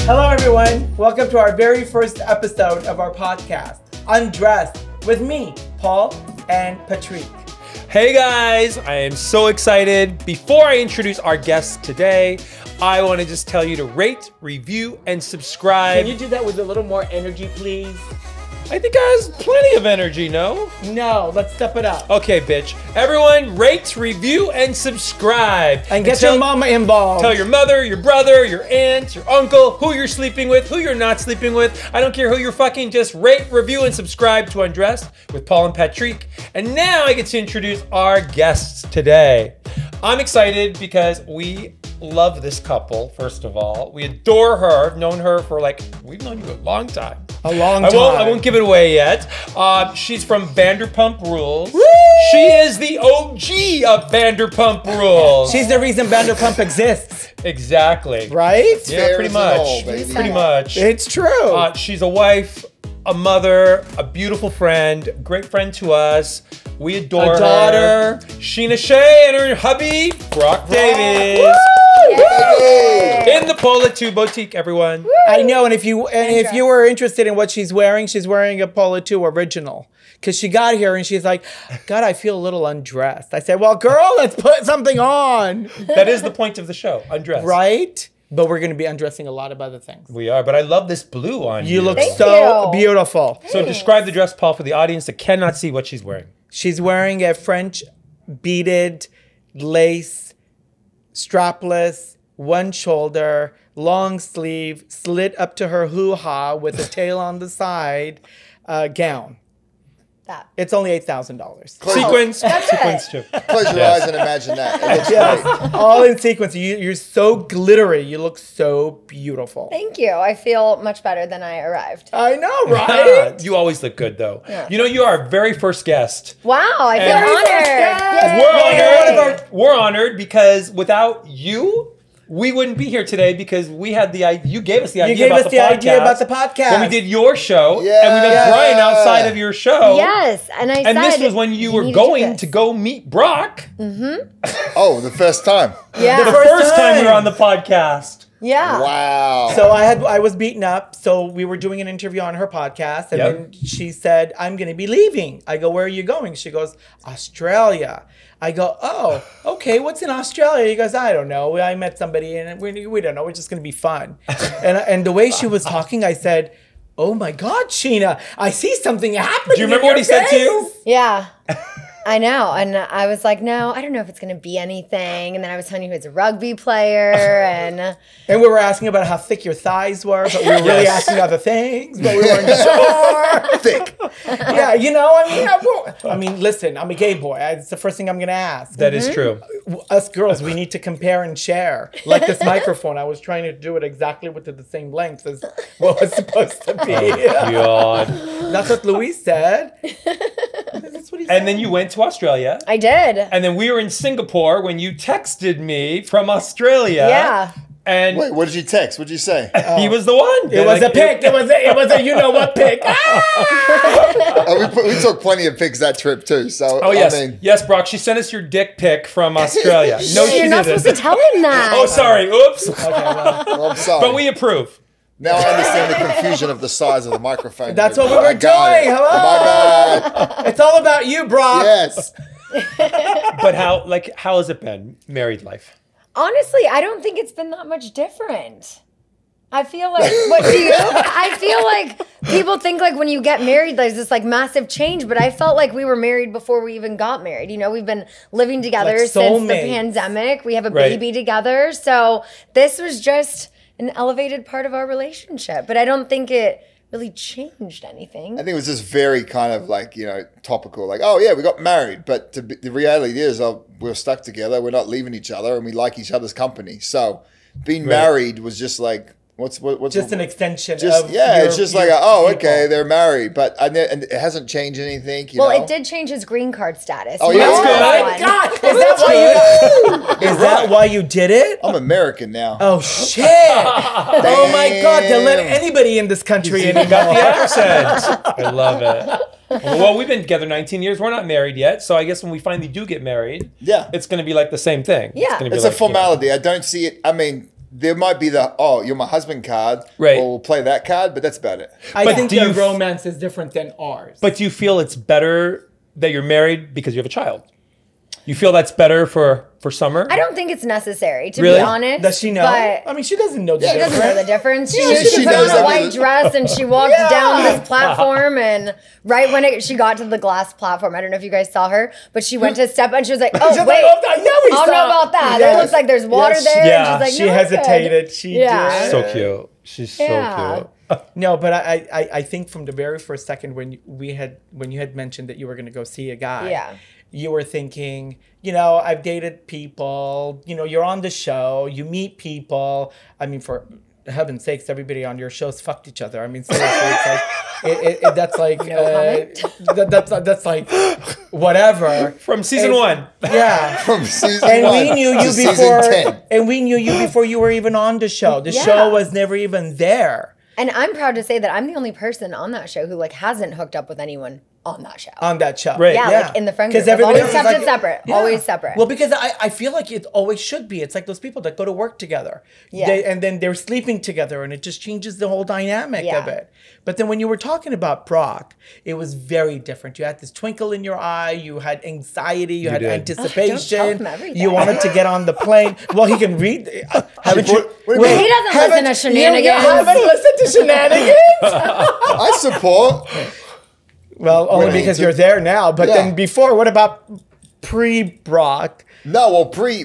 Hello, everyone. Welcome to our very first episode of our podcast, Undressed, with me, Pol and Patrik. Hey guys, I am so excited. Before I introduce our guests today, I want to just tell you to rate, review, and subscribe. Can you do that with a little more energy, please? I think I has plenty of energy, no? No, let's step it up. Okay, bitch. Everyone, rate, review, and subscribe. And get your mama involved. Tell your mother, your brother, your aunt, your uncle, who you're sleeping with, who you're not sleeping with. I don't care who you're fucking, just rate, review, and subscribe to Undressed with Pol and Patrik. And now I get to introduce our guests today. I'm excited because we love this couple, first of all. We adore her. I've known her for we've known you a long time. A long time. I won't give it away yet. She's from Vanderpump Rules. Woo! She is the OG of Vanderpump Rules. She's the reason Vanderpump exists. Exactly. Right? Yeah, pretty much. Pretty much. It's true. She's a wife, a mother, a beautiful friend, great friend to us. We adore her. A daughter. Scheana Shay and her hubby, Brock Davies. In the Pol Atteu boutique, everyone. I know, and if you were interested in what she's wearing a Pol Atteu original. Because she got here and she's like, God, I feel a little undressed. I said, well, girl, let's put something on. That is the point of the show, undressed. Right? But we're going to be undressing a lot of other things. We are, but I love this blue on you. You look so beautiful. So describe the dress, Paul, for the audience that cannot see what she's wearing. She's wearing a French beaded lace, strapless, one shoulder, long sleeve, slit up to her hoo-ha with a tail on the side, gown. It's only $8,000. Sequins. Sequins too. Close your eyes and imagine that. It looks great. All in sequence. You're so glittery. You look so beautiful. Thank you. I feel much better than I arrived. I know, right? You always look good, though. Yeah. You know, you are our very first guest. Wow, I feel honored. We're honored because without you, we wouldn't be here today because we had the idea. You gave us the idea about the podcast. When we did your show, and we met Brian outside of your show. Yes, and this was when you were going to go meet Brock. Mm-hmm. Oh, the first time. Yeah, the first time we were on the podcast. Yeah. Wow. So I was beaten up. So we were doing an interview on her podcast, and then she said, "I'm going to be leaving." I go, "Where are you going?" She goes, "Australia." I go, "Oh, okay. What's in Australia?" He goes, "I don't know. I met somebody, and we don't know. It's just going to be fun." and the way she was talking, I said, "Oh my God, Scheana, I see something happening." Do you remember what he said to you? Yeah. I know. And I was like, no, I don't know if it's going to be anything. And then I was telling you he was a rugby player. And we were asking about how thick your thighs were, but we were really asking other things, but we weren't sure. Thick. Yeah, I mean, listen, I'm a gay boy. It's the first thing I'm going to ask. That is true. Us girls, we need to compare and share. Like this microphone, I was trying to do it exactly with the same length as what was supposed to be. Oh, God. That's what Luis said. That's what he said. And then you went to Australia. I did. And then we were in Singapore when you texted me from Australia. Yeah. And wait, what did you text? What did you say? He was the one. It was a pic. It was a you know what pic. We took plenty of pics that trip too. So yes, Brock. She sent us your dick pic from Australia. No, she You're not didn't. supposed to tell him that. Oh, sorry. Oops. Okay, well, I'm sorry. But we approve. Now I understand the confusion of the size of the microphone. That's what we were doing. Hello. My bad. It's all about you, Brock. Yes. But how has it been, married life? Honestly, I don't think it's been that much different. I feel like, what do you? I feel like people think like when you get married, there's this like massive change, but I felt like we were married before we even got married. You know, we've been living together since the pandemic. We have a baby together. So this was just an elevated part of our relationship, but I don't think it really changed anything. I think it was just very kind of like, topical. Like, oh yeah, we got married, but the reality is we're stuck together. We're not leaving each other and we like each other's company. So being married was just like, what's just an extension of it's just like okay, they're married, but and it hasn't changed anything. You know? It did change his green card status. Oh yeah, my God! Is that why you did it? I'm American now. Oh shit! Oh my God! They'll let anybody in this country anymore. Got the accent. I love it. Well, we've been together 19 years. We're not married yet, so I guess when we finally do get married, it's going to be like the same thing. Yeah, it's a formality. I don't see it. I mean, there might be the, oh, you're my husband card, right? Or we'll play that card, but that's about it. I think their romance is different than ours. But do you feel it's better that you're married because you have a child? You feel that's better for Summer? I don't think it's necessary, to Really? be honest. Does she know? But I mean, she doesn't know the she difference. doesn't know the difference. Yeah, She put knows on a white everything. dress and she walked down this platform, and right when she got to the glass platform, I don't know if you guys saw her, but she went to step and she was like, oh, She's like, wait. "Oh, I know we I don't know saw." about that. Yes. It looks like there's water Yes, there. yeah. And she's She like, no, it's good. hesitated. She did. So cute. She's so Yeah. cute. No, but I think from the very first second when you had mentioned that you were going to go see a guy, Yeah. you were thinking, you know, I've dated people, you know, you're on the show, you meet people. I mean, for heaven's sakes, everybody on your shows fucked each other. I mean, seriously, it's like that's like that's like whatever From season 1. Yeah. From season And 1 we knew to you season before, 10. and we knew you before you were even on the show. The Yeah. show was never even there. And I'm proud to say that I'm the only person on that show who like hasn't hooked up with anyone on that show. On that show, Right. Yeah, like in the friend group. 'Cause I've everybody always else is kept like- it separate. Yeah. Always separate. Well, because I feel like it always should be. It's like those people that go to work together. Yeah. And then they're sleeping together and it just changes the whole dynamic of Yeah. it. But then when you were talking about Brock, it was very different. You had this twinkle in your eye. You had anxiety. You had did. anticipation. Don't tell him everything. You wanted to get on the plane. Well, he can read. Haven't you? What do you Wait, mean? He doesn't listen to You shenanigans. haven't listened to shenanigans? I support. Well, only Really? because you're there now. But Yeah. then before, what about pre-Brock? No, well, pre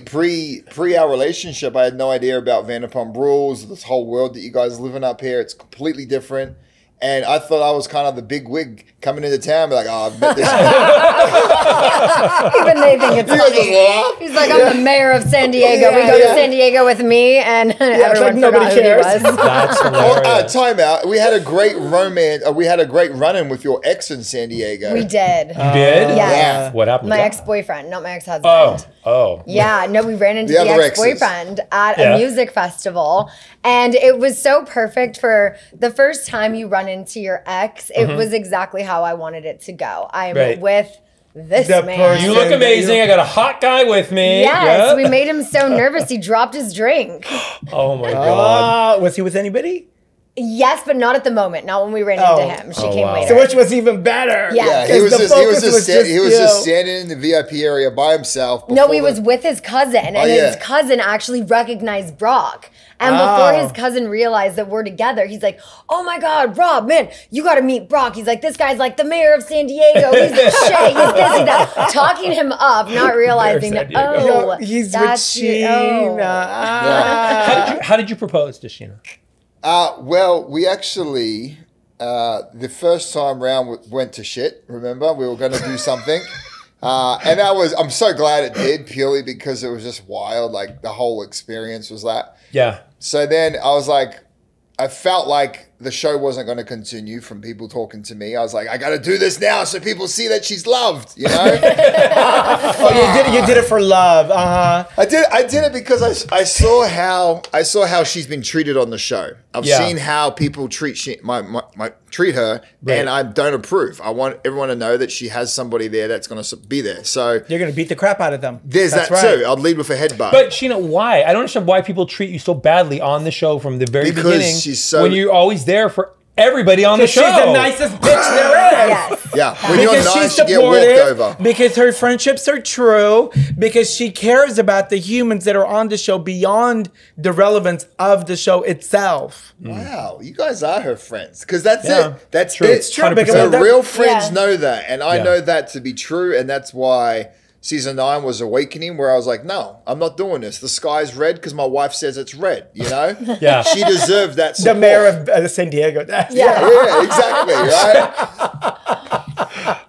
our relationship, I had no idea about Vanderpump Rules, this whole world that you guys living up here. It's completely different. And I thought I was kind of the big wig coming into town, be like, oh, I've met this. Even they think it's You guys funny. just laugh? He's like, I'm the mayor of San Diego. We Yeah, go to yeah. San Diego with me, and everyone like nobody forgot who he cares. was. That's Oh, hilarious. time out. We had a great romance. We had a great run-in with your ex in San Diego. We did. You did? Yes. What happened? My Yeah. ex-boyfriend, not my ex-husband. Oh. Yeah, no, we ran into The the other exes. ex-boyfriend at Yeah. a music festival. And it was so perfect for the first time you run into your ex. It was exactly how I wanted it to go. I'm Right. with this The man. person- You look amazing. I got a hot guy with me. Yes, Yep. we made him so nervous he dropped his drink. Oh my god. Was he with anybody? Yes, but not at the moment. Not when we ran Oh. into him. She Oh, came wow. later. So which was even better. Yeah. Yeah, he Because was the just focus was you. standing in the VIP area by himself. No, before he the- was with his cousin, and Oh, yeah. his cousin actually recognized Brock. And Oh. before his cousin realized that we're together, he's like, "Oh my God, Rob, man, you got to meet Brock." He's like, "This guy's like the mayor of San Diego. He's the Shay. He's this, he's that." Talking him up, not realizing San that. Diego. Oh, He's with that's you. Scheana. Oh. How did you propose to Scheana? Well, we actually, the first time round went to shit, remember? We were going to do something. And I'm so glad it did, purely because it was just wild. Like, the whole experience was that. Yeah. So then I was like, I felt like the show wasn't going to continue from people talking to me. I was like, I got to do this now so people see that she's loved, you know? Oh, you did it for love. I did it because I saw how she's been treated on the show. I've Yeah. seen how people treat treat her, Right. and I don't approve. I want everyone to know that she has somebody there that's going to be there. So You're gonna beat the crap out of them. there's That's that right. too. I'd lead with a headbutt. But Scheana, why? I don't understand why people treat you so badly on the show from the very Because beginning. she's so- when you're always there for everybody on the show. She's the nicest bitch there is. Yes. yeah, when you're Because nice, she's you get walked supportive, over. because her friendships are true, because she cares about the humans that are on the show beyond the relevance of the show itself. Wow, you guys are her friends because that's Yeah, it. That's true. it. It's true, because So that- real friends Yeah. know that, and I Yeah. know that to be true, and that's why season 9 was awakening, where I was like, no, I'm not doing this. The sky's red because my wife says it's red. You know, Yeah. she deserved that. The Support. mayor of San Diego. Yeah. Yeah, exactly, right?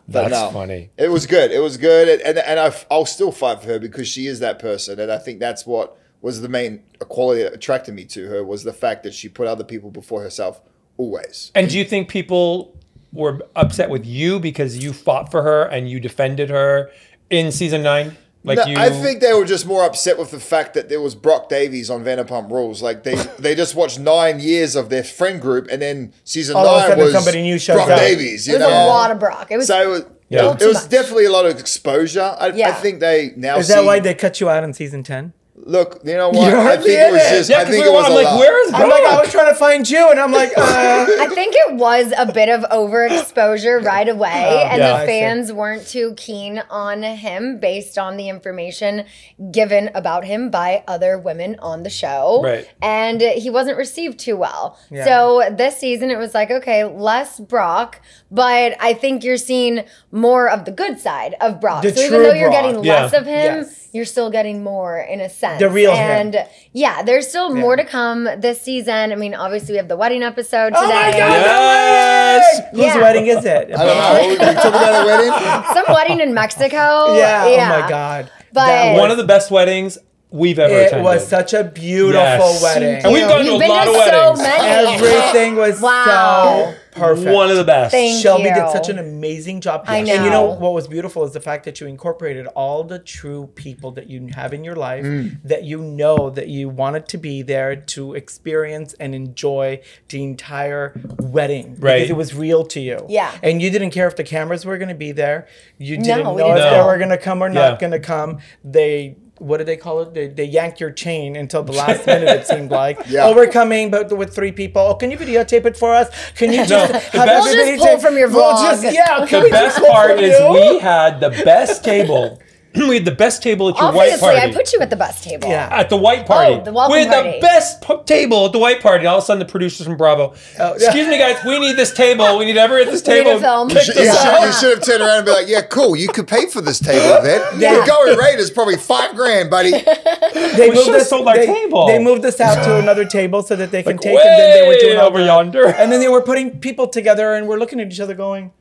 But That's funny. It was good. It was good, and I'll still fight for her because she is that person, and I think that's what was the main quality that attracted me to her, was the fact that she put other people before herself always. And do you think people were upset with you because you fought for her and you defended her in season 9? Like No, you, I think they were just more upset with the fact that there was Brock Davies on Vanderpump Rules. Like they just watched 9 years of their friend group, and then season All of a 9 sudden was somebody new shows Brock up. Davies. It You was know, a lot of Brock. It was so it was, Yeah. it was definitely a lot of exposure. I Yeah. think they now Is see. that why they cut you out in season 10? Look, you know what? You're I think it was just. I think it was a like, lot. where is Brock? I'm like, I was trying to find you, and I'm like, I think it was a bit of overexposure right away, and yeah, the fans weren't too keen on him based on the information given about him by other women on the show. Right. And he wasn't received too well. Yeah. So this season, it was like, okay, less Brock, but I think you're seeing more of the good side of Brock. The So even true though you're Brock. getting Yeah. less of him, Yes. you're still getting more in a sense. The real him. And yeah, there's still more to come this season. I mean, obviously we have the wedding episode today. oh my God, Yes. Whose Yeah. wedding is it? I don't know. We talking about a wedding? Some wedding in Mexico. Yeah. Oh my God. But- That One of the best weddings we've ever It attended. was such a beautiful Yes. wedding. And we've gone to You've a been lot to of so weddings. many. Everything was Wow. so perfect. One of the best. Thank Shelby you. did such an amazing job. I And you know know. what was beautiful is the fact that you incorporated all the true people that you have in your life, that you know that you wanted to be there to experience and enjoy the entire wedding. Right. Because it was real to you. Yeah. And you didn't care if the cameras were going to be there. You didn't we know didn't if they know. were going to come or Yeah. not going to come. What do they call it? They yanked your chain until the last minute, it seemed like. Yeah. Oh, we're coming, but with 3 people. Oh, can you videotape it for us? Can you just No, have the best- We'll just everybody pull from your We'll vlog. just- yeah, can The we just best pull part from is you? we had the best table. We had the best table at your white Obviously, party. I put you at the best table. Yeah. At the white party. Oh, the welcome we had party. the best table at the white party. All of a sudden, the producers from Bravo. Oh, Excuse me, guys. We need this table. We need everyone at this We need table. a film. Kick You this out. should have turned around and be like, yeah, cool. You could pay for this table then. Yeah. The going rate is probably $5,000, buddy. They We should've sold our table. They moved us out to another table so that they can Like, take, and then they were doing way all over the- yonder. And then they were putting people together, and we're looking at each other going,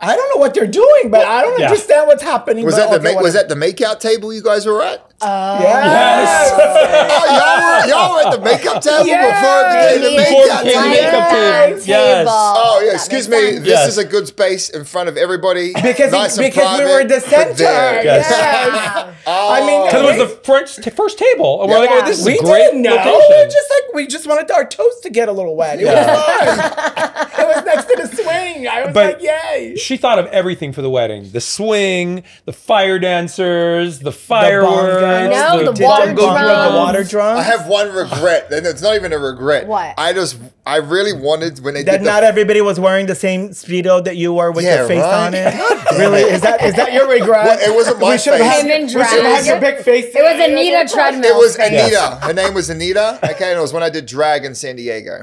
I don't know what they're doing, but I don't Yeah. understand what's happening. Was but that okay, was whatever. that the makeout table you guys were at? Yes. Oh, y'all were at the makeup table before it became the Before it makeout became the table. makeup table. Yes. Oh yeah, That excuse makes me. sense. This Yes. is a good space in front of everybody. Because nice and because we private, were the but center. there. Yes. Yes. I mean, Because it was the first table. And we're like, oh, this is we a great didn't know. location. We just wanted our toes to get a little wet. It was fun. It was next to the swing. I was But- like, yay. She thought of everything for the wedding: the swing, the fire dancers, the fireworks, No, the Did water you go through drums. the water drums? I have one regret, and it's not even a regret. What? I really wanted when they that did not everybody was wearing the same Speedo that you wore with Yeah, your face right? on it. Really? Is that your regret? Well, it wasn't my We should have face. had- Came in we should have had drag. your big face. It was Anita Treadmill. It was face. Anita. Her name was Anita. Okay, and it was when I did drag in San Diego.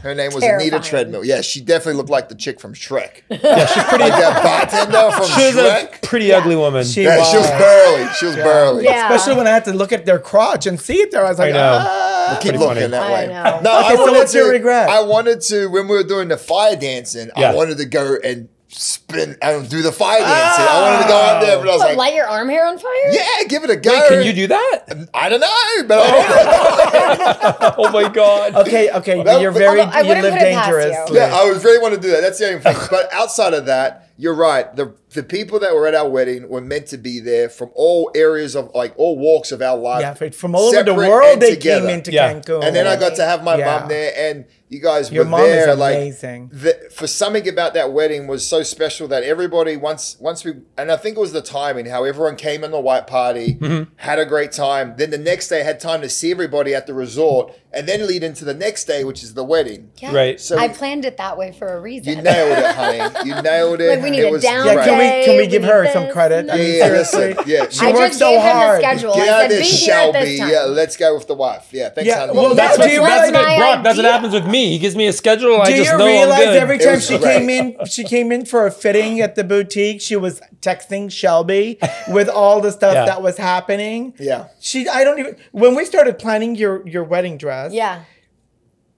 Her name was Anita Terrifying. Treadmill. Yeah, she definitely looked like the chick from Shrek. Yeah, she's pretty. Like that bartender from She was a Shrek. pretty ugly woman. She Yeah, she was was. burly. She was burly. Yeah. Especially when I had to look at their crotch and see it there. I was like, I know. ah. Keep Pretty looking funny. that I way. know. No, Okay, I so wanted what's your to- regret? I wanted to, when we were doing the fire dancing, Yeah. I wanted to go and spin and do the fire dancing. I wanted to go out there, but I was What, like, light your arm hair on fire? yeah, give it a go. Wait, can you do that? I don't know, but I Oh my god. Okay, Well, you're but- very, Although I you wouldn't live put it past dangerous. you. yeah, I was really want to do that. That's the only thing. But outside of that, you're right. The people that were at our wedding were meant to be there from all areas of all walks of our life. Yeah, from all over the separate world and they together. came into Yeah. Cancun. And then I got to have my Yeah. mum there, and you guys Your were mom is there. amazing. For something about that wedding was so special that everybody once we, and I think it was the timing, how everyone came in the white party, had a great time. Then the next day had time to see everybody at the resort, and then lead into the next day, which is the wedding. Yeah. Right. So I planned it that way for a reason. you nailed it, honey. You nailed it. Like, we need it a was down Yeah, great. can we day, give we her need some this credit? and I mean, Yeah, seriously. listen, yeah. She I worked just so gave hard. him the schedule. Get I out said, there, be here at this Shelby. time. Yeah, let's go with the wife. Yeah, thanks, Yeah, honey. well, That's do you what realize- Brock. That's what idea. happens with me. He gives me a schedule, and I Do just you know I'm realize good. every It time was she great. came in for a fitting at the boutique, she was texting Shelby with all the stuff Yeah. that was happening. Yeah. When we started planning your wedding dress, Yeah.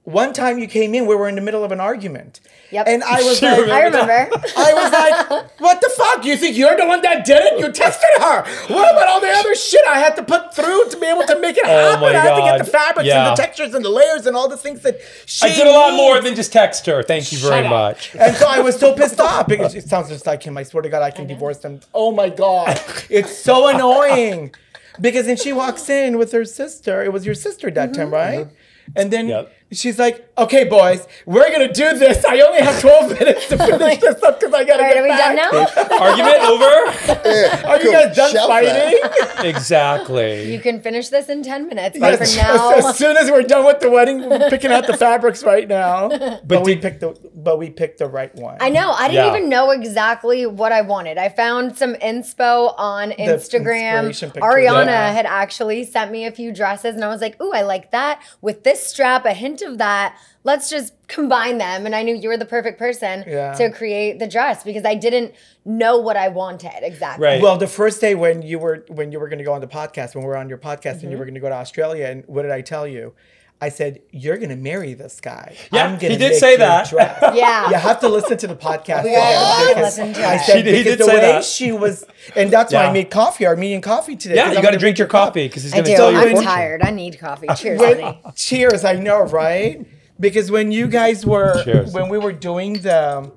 one time you came in, we were in the middle of an argument. Yep. And I was She like, I remember. I was like, what the fuck? You think you're the one that did it? You texted her. What about all the other shit I had to put through to be able to make it happen? my I had to get God. the fabrics Yeah. and the textures and the layers and all the things that she I did a lot more needs. than just text her. Thank you very Shut up. much. And so I was so pissed off because it sounds just like him. I swear to God, I can divorce him. Oh my God. It's so annoying. Because then she walks in with her sister. It was your sister that time, right? And then she's like, okay, boys, we're going to do this. I only have 12 minutes to finish this up because I got to get back. Are we done now? Argument over? Yeah, Are you guys done fighting? Exactly. You can finish this in 10 minutes. But Yes. for now, As soon as we're done with the wedding, we're picking out the fabrics right now. But we picked the right one. I know. I didn't even know exactly what I wanted. I found some inspo on Instagram. inspiration pictures. Ariana had actually sent me a few dresses, and I was like, ooh, I like that. With this strap, a hint of that. Let's just combine them. And I knew you were the perfect person to create the dress because I didn't know what I wanted exactly. Right. Well, the first day when you were going to go on the podcast, when we were on your podcast and you were going to go to Australia, and what did I tell you? I said, you're going to marry this guy. Yeah, I'm gonna he did make say your that. dress. Yeah. You have to listen to the podcast. Listen to I it. said, He because did the say way that. she was, and that's why I made coffee, our meeting coffee today. Yeah, you got to drink your coffee because he's I going to do. tell you. I'm tired. I need coffee. Cheers, honey. Cheers, I know, right? Because when you guys were, when we were doing the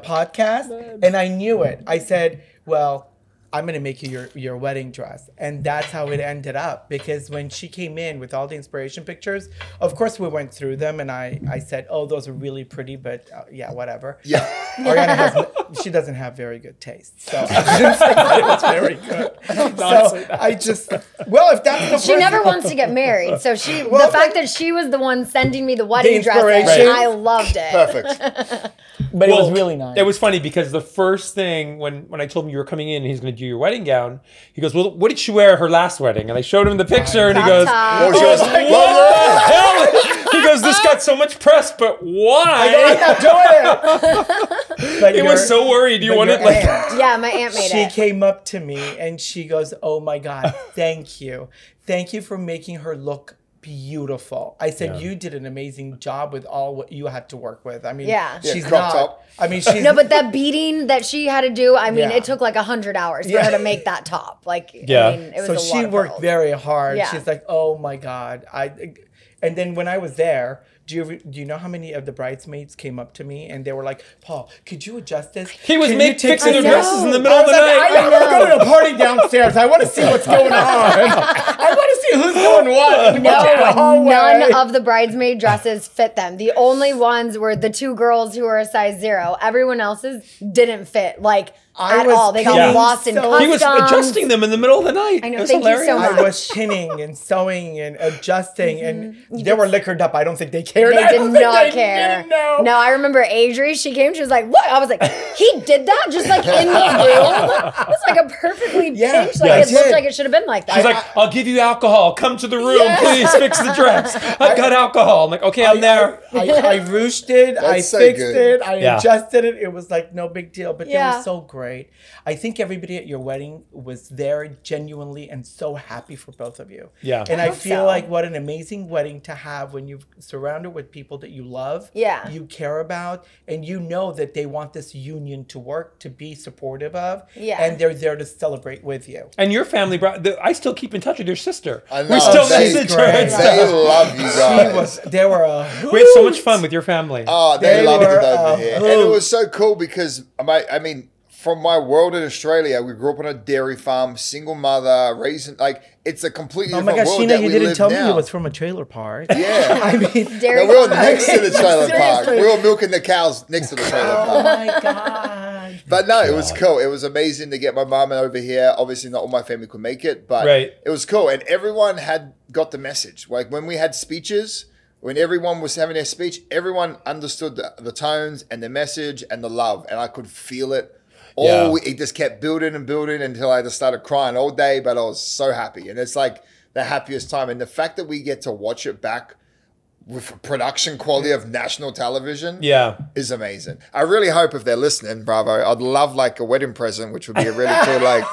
podcast, and I knew it, I said, well, I'm going to make you your wedding dress. And that's how it ended up. Because when she came in with all the inspiration pictures, of course we went through them and I said, oh, those are really pretty, but yeah, whatever. Yeah. Ariana she doesn't have very good taste. So I didn't say that it was very good. So I just, well, if that's the She never wants to get married. So the fact that she was the one sending me the wedding dresses, inspiration. I loved it. Perfect. But it was really nice. It was funny because the first thing when I told him you were coming in and he's going to do your wedding gown, he goes, well, what did she wear her last wedding? And I showed him the picture and he goes, Well, what the hell? He goes, this got so much press, but why? I'm not doing it. But He was so worried. You wanted like... Yeah, my aunt made She it. came up to me and she goes, oh my God, thank you. Thank you for making her look beautiful. I said, you did an amazing job with all what you had to work with. I mean, she's crop not. top. I mean, she's No, but that beading that she had to do, I mean, Yeah. it took like 100 hours for her to make that top. Like, Yeah. I mean, it was so a she lot of worked pearls. very hard. Yeah. She's like, oh my God. And then when I was there, do you know how many of the bridesmaids came up to me and they were like, Paul, could you adjust this? He was Can you take fixing some- their dresses in the middle of the I night. want to go to a party downstairs. I want to see what's going on. I want to see who's doing what. No, none of the bridesmaid dresses fit them. The only ones were the two girls who were a size 0. Everyone else's didn't fit, like, at all. They got pinning lost in customs. He was adjusting them in the middle of the night. I know, It was thank you hilarious. so much. I was pinning and sewing and adjusting, and they were liquored up. I don't think they cared. They I did don't think not they care. didn't know. No, I remember Adri, she came, she was like, what? I was like, he did that just like in the room? It was like a perfectly pinched, like it looked like it should have been like that. She's like, I'll give you alcohol. Come to the room, please fix the dress. I've got alcohol. I'm like, okay, I'm there. I ruched it. I That's so fixed good. it. I adjusted it. It was like no big deal, but they Yeah. were so great. I think everybody at your wedding was there genuinely and so happy for both of you. Yeah. And I hope feel so. like what an amazing wedding to have when you're surrounded with people that you love, Yeah. you care about, and you know that they want this union to work, to be supportive of, Yeah. and they're there to celebrate with you. And your family brought. I still keep in touch with your sister. I know. We still They- message her. great. and stuff. They love you guys. They were a We had so much fun with your family. Oh, they They loved were it over a here. And hoot. it was so cool because, I mean, from my world in Australia, we grew up on a dairy farm, single mother, raising, like, it's a completely Oh my different gosh, world Scheana, that you we didn't live tell me now. you was from a trailer park. Yeah. I mean, Dairy No, we were farm. next to the trailer park. Seriously. We were milking the cows next to the trailer oh park. my God. But no, it was cool. It was amazing to get my mum over here. Obviously, not all my family could make it, but Right. it was cool. And everyone had got the message. Like when we had speeches, when everyone was having their speech, everyone understood the tones and the message and the love. And I could feel it. It just kept building and building until I just started crying all day, but I was so happy. And it's like the happiest time. And the fact that we get to watch it back with production quality of national television is amazing. I really hope if they're listening, Bravo, I'd love like a wedding present, which would be a really cool, like,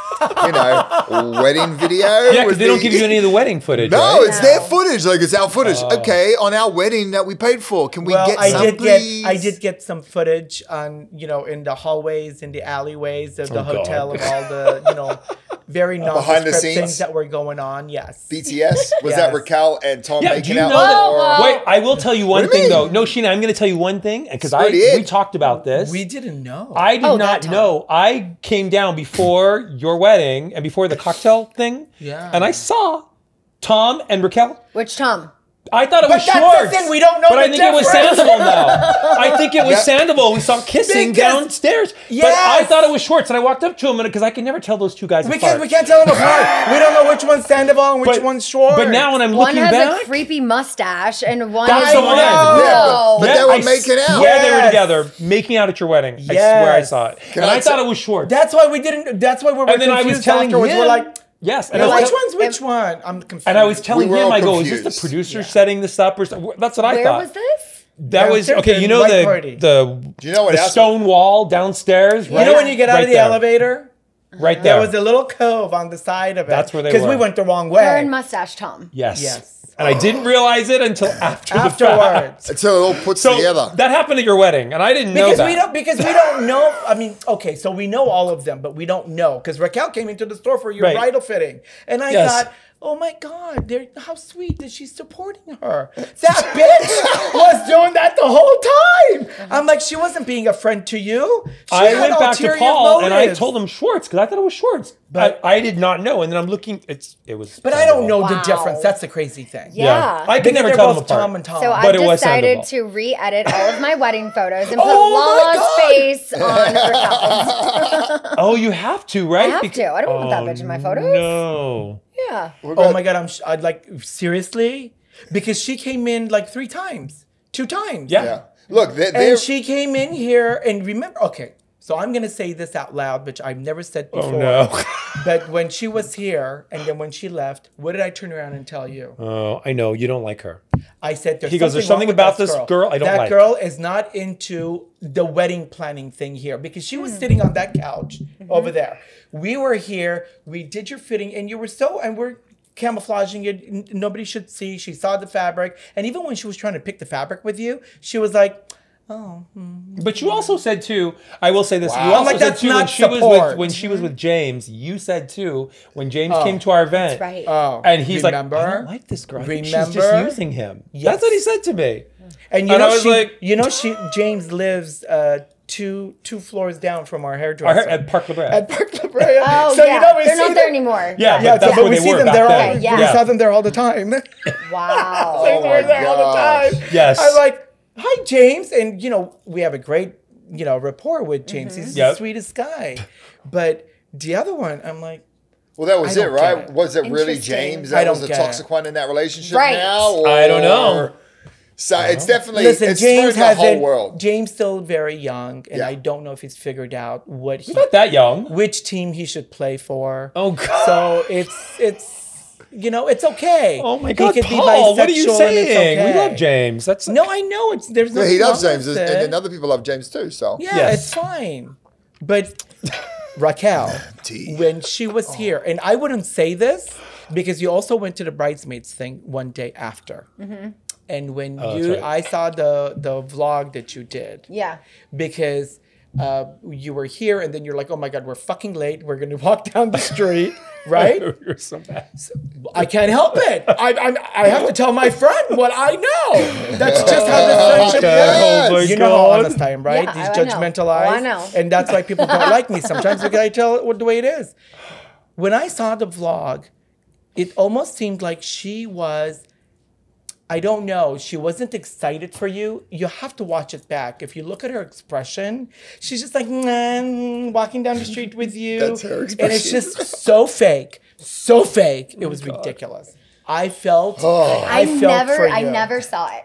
wedding video. Yeah, because they don't give you any of the wedding footage. No, right? it's their footage. Like, it's our footage. Okay, on our wedding that we paid for. Can we get some, please? I did get some footage on, in the hallways, in the alleyways of the hotel, of all the, very Behind the nondescript scenes? things that were going on. Yes. BTS? Was that Yes. Raquel and Tom Yeah, do making you out? know that? or- Wait, I will tell you one What do you thing mean? though. No, Scheana, I'm going to tell you one thing because pretty it. we talked about this. We didn't know. I did Oh, not that time. know. I came down before your wedding and before the cocktail thing. Yeah. And I saw Tom and Raquel. Which Tom? I thought it was But that's shorts. the thing, we don't know But the I think it was difference. Sandoval now. I think it was Sandoval. We saw kissing Because- downstairs. But Yes. I thought it was shorts, and I walked up to him because I can never tell those two guys We apart. can't tell them apart. We don't know which one's Sandoval and which But- one's Schwartz. But now when I'm One looking has back, a creepy mustache and one That's is the one. Yeah, but Yeah, they were I making out. Yeah, they were Yes. together, making out at your wedding. I swear I Yes. saw it. Can And I I thought say- it was shorts. that's why we didn't. That's why we were And then I was confused telling afterwards. him, We're like, yes, and you're I was which tell- one's which one? I'm confused. And I was telling We were him, all I go, is this the confused. producer setting this up or something? That's what I Where thought. was this? That was Downstairs okay. You in know White Party. the Do you know what the else? stone wall downstairs. You know when you get out Right of the there. elevator, right there. there was a little cove on the side of it. That's where they Because we were. went the wrong Her and way. Mustache Tom. Yes. Yes. And I didn't realize it until after the fact. Afterwards. Until it all puts So together. that happened at your wedding, and I didn't know Because that. we don't know. I mean, okay, so we know all of them, but we don't know because Raquel came into the store for your Right. bridal fitting, and I Yes. thought, oh my God, how sweet that she's supporting her. That bitch was doing that the whole time. I'm like, she wasn't being a friend to you. She I had went back to ulterior Paul and I motives. told him Schwartz because I thought it was Schwartz. But- I did not know, and then I'm looking. It was. But I don't know Wow. the difference. That's the crazy thing. Yeah. I can Because never they're tell them both apart. Tom and Tom. So But I it was decided Sandoval. to re-edit all of my wedding photos and put Oh my Lala's God. face on Raquel's. Oh, you have to, right? I have to. I don't want that bitch in my photos. No. Yeah. Oh my God, I'd like, seriously? Because she came in like 3 times, 2 times. Yeah. Yeah. Look, they're And she came in here and remember, okay, so I'm going to say this out loud, which I've never said before. Oh no. But when she was here and then when she left, what did I turn around and tell you? Oh, I know you don't like her. I said, He goes, "There's something wrong with about that this girl I don't that like." girl is not into the wedding planning thing here because she was sitting on that couch over there. We were here, we did your fitting, and you were and we're camouflaging it. Nobody should see. She saw the fabric. And even when she was trying to pick the fabric with you, she was like, But you also said too. I will say this. You Wow. also I'm like, said that's too not when she was support. when she was with James. You said too when James came to our event. Right. oh. And he's remember? like, I don't like this girl. I think she's just Remember? using him. Yes. That's what he said to me. And you And know, I was like- James lives two floors down from our hairdresser. At Park La Brea. At Park La Brea. Oh, So yeah. you know we They're see not there them- anymore. Yeah, Yeah, but that's but where we they see were them back there all. then. Okay, yeah. We saw them there all the time. Wow. They were there all the gosh. time. Yes. I'm like, hi, James. And, we have a great, rapport with James. He's Yep. the sweetest guy. But the other one, I'm like, Well, that was I it, don't right? get it. Was it really Interesting. James I that was don't the get toxic it. one in that relationship Right. now? Or, I don't know. So it's definitely listen, it's James thrown the whole hasn't, world. James still very young. And Yeah. I don't know if he's figured out He's not that young. which team he should play for. Oh God. So it's okay. Oh my He God, could be Paul! What are you bisexual and it's saying? We okay. love James. That's No, I know there's no. Yeah, he loves wrong James, with and it. then other people love James too. So Yeah, Yes. it's fine. But Raquel, Tea. when she was here, and I wouldn't say this because you also went to the bridesmaids thing one day after. And when that's right. I saw the vlog that you did. Yeah. Because you were here and then you're like, oh my God, we're fucking late. We're going to walk down the street, right? You're so bad. I can't help it. I have to tell my friend what I know. That's just how this friendship Yes. Oh my works. You know how God. honest I am, right? Yeah, These I know. judgmental Oh, I eyes. know. And that's why people don't like me sometimes because I tell it the way it is. When I saw the vlog, it almost seemed like she was, I don't know, she wasn't excited for you. You have to watch it back. If you look at her expression, she's just like, walking down the street with you. That's her And it's expression. just so fake. So fake. It was ridiculous. I felt, I felt for you. I never saw it.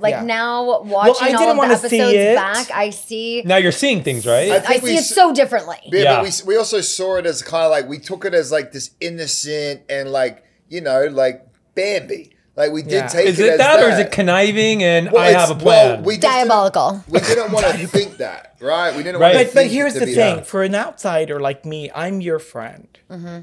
Yeah. Now watching I didn't all of the wanna see episodes it. back, I see. Now you're seeing things, right? I see it so differently. Yeah, Yeah. but we also saw it as kind of like we took it as like this innocent and like like Bambi. Like we did Yeah. take Is it it as that, or is it conniving and I it's- have a plan? we just didn't- Diabolical. We didn't want to think that, right? We didn't Right. want to But here's to the be thing: that. for an outsider like me, I'm your friend.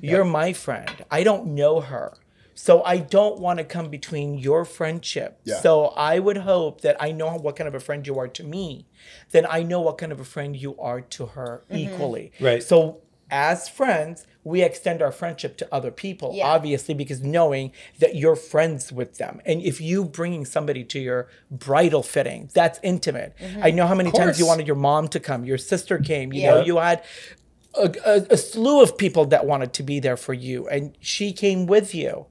You're my friend. I don't know her, so I don't want to come between your friendship. Yeah. So I would hope that I know what kind of a friend you are to me, then I know what kind of a friend you are to her equally. Right. So as friends, we extend our friendship to other people, Yeah. obviously, because knowing that you're friends with them. And if you bringing somebody to your bridal fitting, that's intimate. I know how many times you course. wanted your mom to come, your sister came, you Yeah. know, you had a slew of people that wanted to be there for you, and she came with you.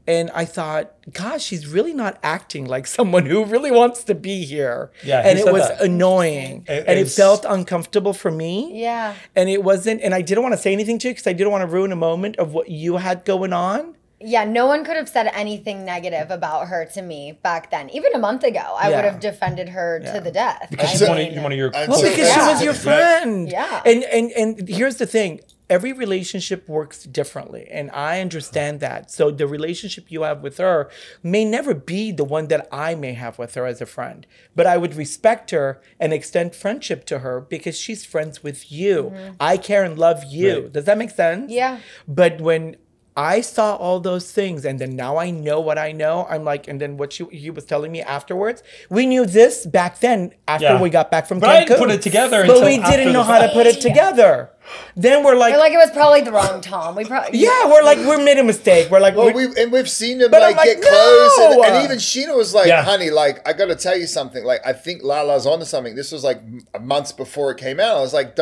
And I thought, gosh, she's really not acting like someone who really wants to be here. Yeah, and it was annoying, and it felt uncomfortable for me. Yeah, and it wasn't, and I didn't want to say anything to you because I didn't want to ruin a moment of what you had going on. Yeah, no one could have said anything negative about her to me back then. Even a month ago, I would have defended her to the death. Because she's one of your well, because she was your friend. Yeah. And here's the thing. Every relationship works differently, and I understand that. So the relationship you have with her may never be the one that I may have with her as a friend. But I would respect her and extend friendship to her because she's friends with you. I care and love you. Right. Does that make sense? Yeah. But when I saw all those things, and then now I know what I know. I'm like, and then what he was telling me afterwards. We knew this back then after we got back from Cancun. But I didn't put it together. But we didn't know how to put it together. Then we're like, it was probably the wrong Tom. We probably we made a mistake. We're like, well, we've seen them But like I'm get like, close, no! and even Scheana was like, honey, like I got to tell you something. Like I think Lala's onto something. This was like months before it came out. I was like,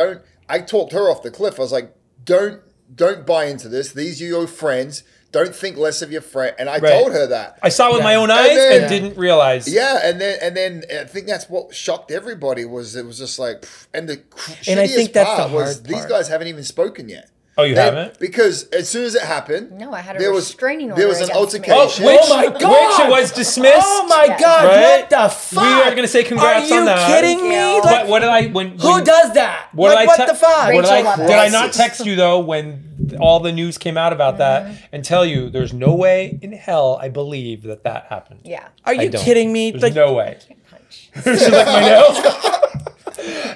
I talked her off the cliff. I was like, don't buy into this. These are your friends. Don't think less of your friend. And I told her that. I saw it with my own eyes and didn't realize. Yeah, and then I think that's what shocked everybody was it was just like, and the and I think that's part the was hard these part. guys haven't even spoken yet. Oh, you haven't? Because as soon as it happened, No, I had a restraining order. There was an against me. altercation. Oh my God. Which was dismissed. Oh my God! Right? What the fuck? We are gonna say congrats on that. Are you kidding me? But what did I who does that? What did I what the fuck? What did I, Rachel did I Leviss. not text you though when all the news came out about that and tell you there's no way in hell I believe that happened. Yeah. Are you kidding me? There's no way. She's like my nails.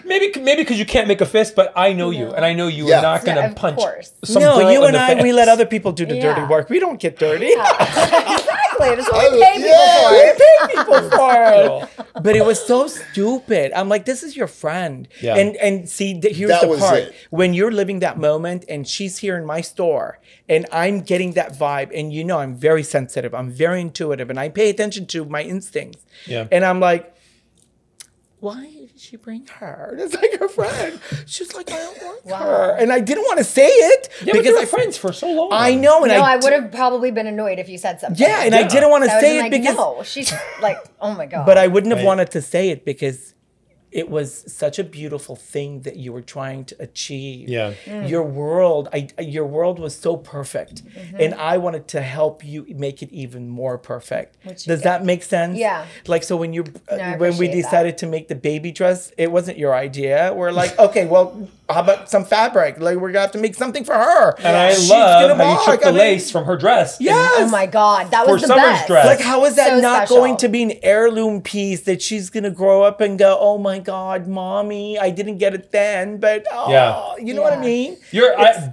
Maybe because you can't make a fist, but I know you, and I know you are not gonna punch. Some no, girl you in and the I, face. we let other people do the dirty work. We don't get dirty. Exactly. That's what we pay people for. We pay people for it. But it was so stupid. I'm like, this is your friend. Yeah. And see, here's That the was part. it. When you're living that moment and she's here in my store and I'm getting that vibe, and you know I'm very sensitive, I'm very intuitive, and I pay attention to my instincts. Yeah. And I'm like, why did she bring her? It's like her friend. She's like, I don't want her. And I didn't want to say it. Yeah, because we're friends for so long. I know. And I would have probably been annoyed if you said something. Yeah, and I didn't want to I say would've it been like, because... no, she's like, oh my God. But I wouldn't have wanted to say it because it was such a beautiful thing that you were trying to achieve. Yeah. Your world was so perfect. And I wanted to help you make it even more perfect. Does that make sense? Yeah. Like, so when I when we appreciate decided to make the baby dress, it wasn't your idea. We're like, okay, well, how about some fabric? Like, we're gonna have to make something for her. And I She's love gonna how you walk. took the I mean, lace from her dress. Yes. Oh my God, that For was the summer's best. dress. Like, how is that So not special. going to be an heirloom piece that she's going to grow up and go, oh my God, mommy, I didn't get it then, but you know what I mean?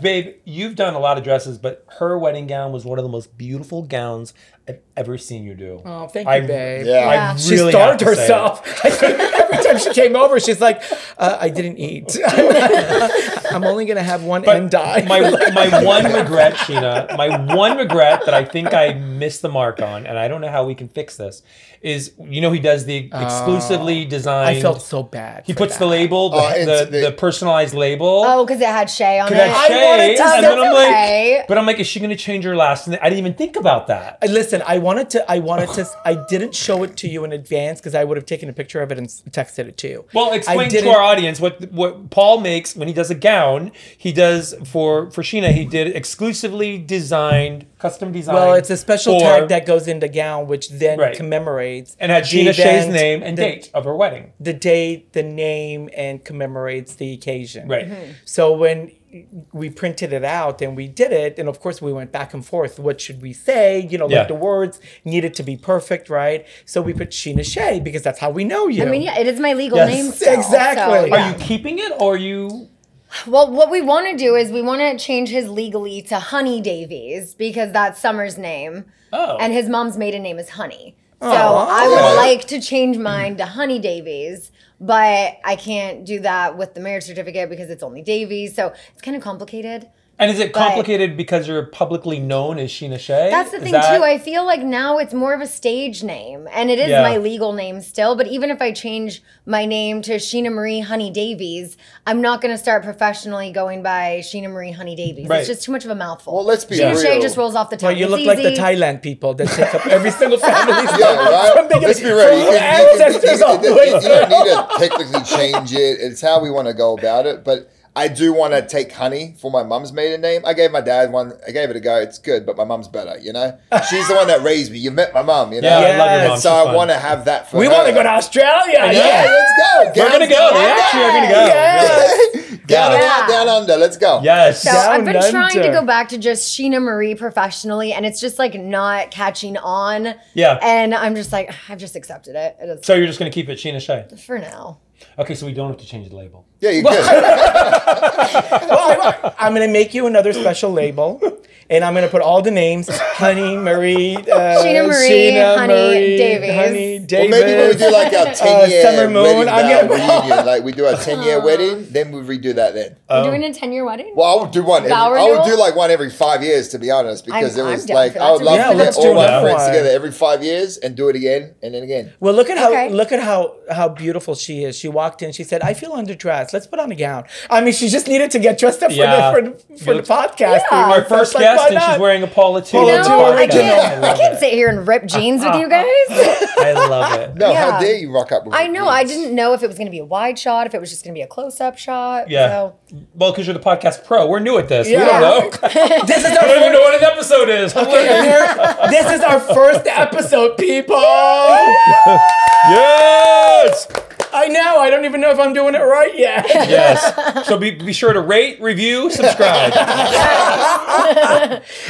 Babe, you've done a lot of dresses, but her wedding gown was one of the most beautiful gowns I've ever seen you do. Oh, thank you, babe. Yeah. I She really starved have to say it. herself. Every time she came over, she's like, I didn't eat. I'm only going to have one and die. My one regret, Scheana, my one regret that I think I missed the mark on, and I don't know how we can fix this, is, you know, he does the exclusively designed. I felt so bad. He for puts that. the label, the personalized label. Oh, because it had Shay on it. That Shay, to and say then I'm okay. like, but I'm like, is she going to change her last name? I didn't even think about that. Listen, I didn't show it to you in advance because I would have taken a picture of it and texted it to you. Well, explain to our audience what Paul makes when he does a gown. He does for Scheana. He did exclusively designed, custom designed. Well, it's a special tag that goes into gown, which then commemorates and had the Scheana Shay's event, name and date of her wedding. The date, the name, and commemorates the occasion. Right. So when we printed it out and we did it, and of course we went back and forth. What should we say? You know, like the words needed to be perfect, right? So we put Scheana Shay because that's how we know you. I mean, yeah, it is my legal name still. Exactly. So, Are you keeping it or are you? Well, what we want to do is we want to change his legally to Honey Davies because that's Summer's name. Oh. And his mom's maiden name is Honey. So I would like to change mine to Honey Davies, but I can't do that with the marriage certificate because it's only Davies. So it's kind of complicated. And is it complicated because you're publicly known as Scheana Shay? That's the thing too. I feel like now it's more of a stage name, and it is my legal name still. But even if I change my name to Scheana Marie Honey Davies, I'm not going to start professionally going by Scheana Marie Honey Davies. Right. It's just too much of a mouthful. Well, let's be Scheana real. Shay just rolls off the tongue. Well, you It's look like the easy. Thailand people that take up every single family's Yeah, right? Let's be real. You ancestors all the way don't need to technically change it. It's how we want to go about it. But I do want to take Honey for my mum's maiden name. I gave my dad one. I gave it a go. It's good, but my mum's better, you know? She's the one that raised me. You met my mum, you know? Yeah, I love your mom. And so I want to have that for We her. want to go to Australia. Yeah, let's go. We're going to go. We actually are going to go. Yeah. Down under. Let's go. Yes. So I've been Down trying to under. go back to just Scheana Marie professionally, and it's just like not catching on. Yeah. And I'm just like, I've just accepted it. It is So you're just going to keep it Scheana Shay. for now. Okay, so we don't have to change the label. Yeah, you could. Well, I'm going to make you another special label, and I'm going to put all the names: Honey, Marie, Scheana Marie, Honey, Davies. Honey, Well, Davies. maybe when we do like our 10-year Summer Moon, wedding I'm gonna- reunion, like we do our 10-year wedding, then we redo that then. You're doing a 10-year wedding? Well, I would do one. Vow I would renewal? do like one every 5 years, to be honest, because I'm it was down like for that. I would love Yeah, to get let's all do my that friends one. together every 5 years and do it again and then again. Well, look at Okay. how beautiful she is. She walked in. She said, "I feel underdressed. Let's put on a gown." I mean, she just needed to get dressed up for the podcast. Yeah. Our first Like, guest, why and not? she's wearing a Pol Atteu. Pol Atteu No, I original. can't sit here and rip jeans with you guys. I love it. No, Yeah. how dare you rock up with I know. I jeans? didn't know if it was going to be a wide shot, if it was just going to be a close-up shot. Yeah. So. Well, because you're the podcast pro. We're new at this. Yeah. We don't know. This is I don't even our know what an episode is. this is our first episode, people. Yes. I know. I don't even know if I'm doing it right yet. Yes. So be sure to rate, review, subscribe.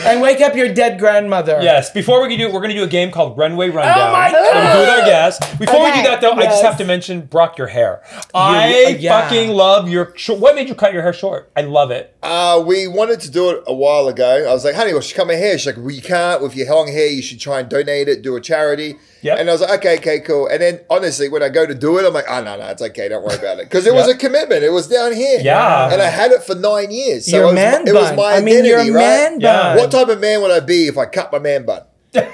And wake up your dead grandmother. Yes. Before we do, we're going to do a game called Runway Rundown. Oh my That we do with our guests. Before we Okay. do that, though, I just Yes. have to mention Brock, your hair. I yeah. fucking love your. What made you cut your hair short? I love it. We wanted to do it a while ago. I was like, honey, well, she cut my hair. She's like, well, you can't. With your long hair, you should try and donate it, do a charity. Yep. And I was like, okay, cool. And then, honestly, when I go to do it, I'm like, oh, no, it's okay. Don't worry about it. Because it was a commitment. It was down here. Yeah. And I had it for 9 years. So Your it was, man it was bun. my I mean, identity, your right? man Yeah. bun. What type of man would I be if I cut my man bun?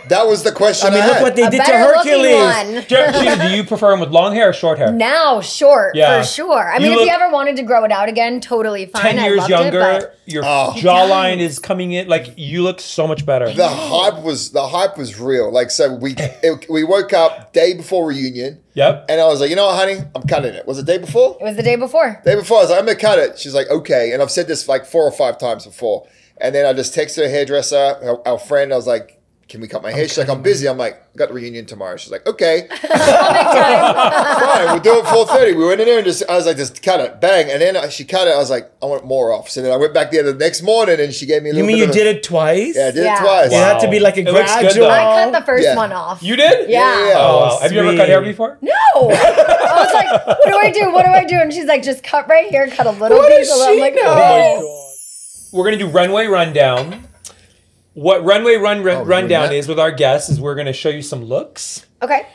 That was the question I mean, I look had. what they A did to better looking Hercules. one. Scheana, do you prefer him with long hair or short hair? Now, short, Yeah. for sure. I You mean, if look- you ever wanted to grow it out again, totally fine. 10 I years loved younger, it, but your jawline is coming in. Like, you look so much better. The hype was real. Like, so we woke up day before reunion. Yep. And I was like, you know what, honey? I'm cutting it. Was it day before? it was the day before. Day before, I was like, I'm going to cut it. She's like, okay. And I've said this like 4 or 5 times before. And then I just texted her hairdresser, our friend. I was like, can we cut my hair? She's like, I'm busy. I'm like, I got the reunion tomorrow. She's like, okay. Fine, we'll do it 4:30. We went in there and I was like, just cut it. Bang. And then she cut it. I was like, I want more off. So then I went back there the next morning and she gave me a You little mean bit you of did it twice? Yeah, I did Yeah. it twice. It had to be like a It looks good, gradual. though. I cut the first Yeah. one off. You did? Yeah. Yeah. Oh, wow. Have you ever cut hair before? No. I was like, what do I do? What do I do? And she's like, just cut right here, cut a little What piece. does I'm she like, know? Oh no. my God. We're going to do Runway Rundown. What Runway Rundown is with our guests is we're going to show you some looks. Okay.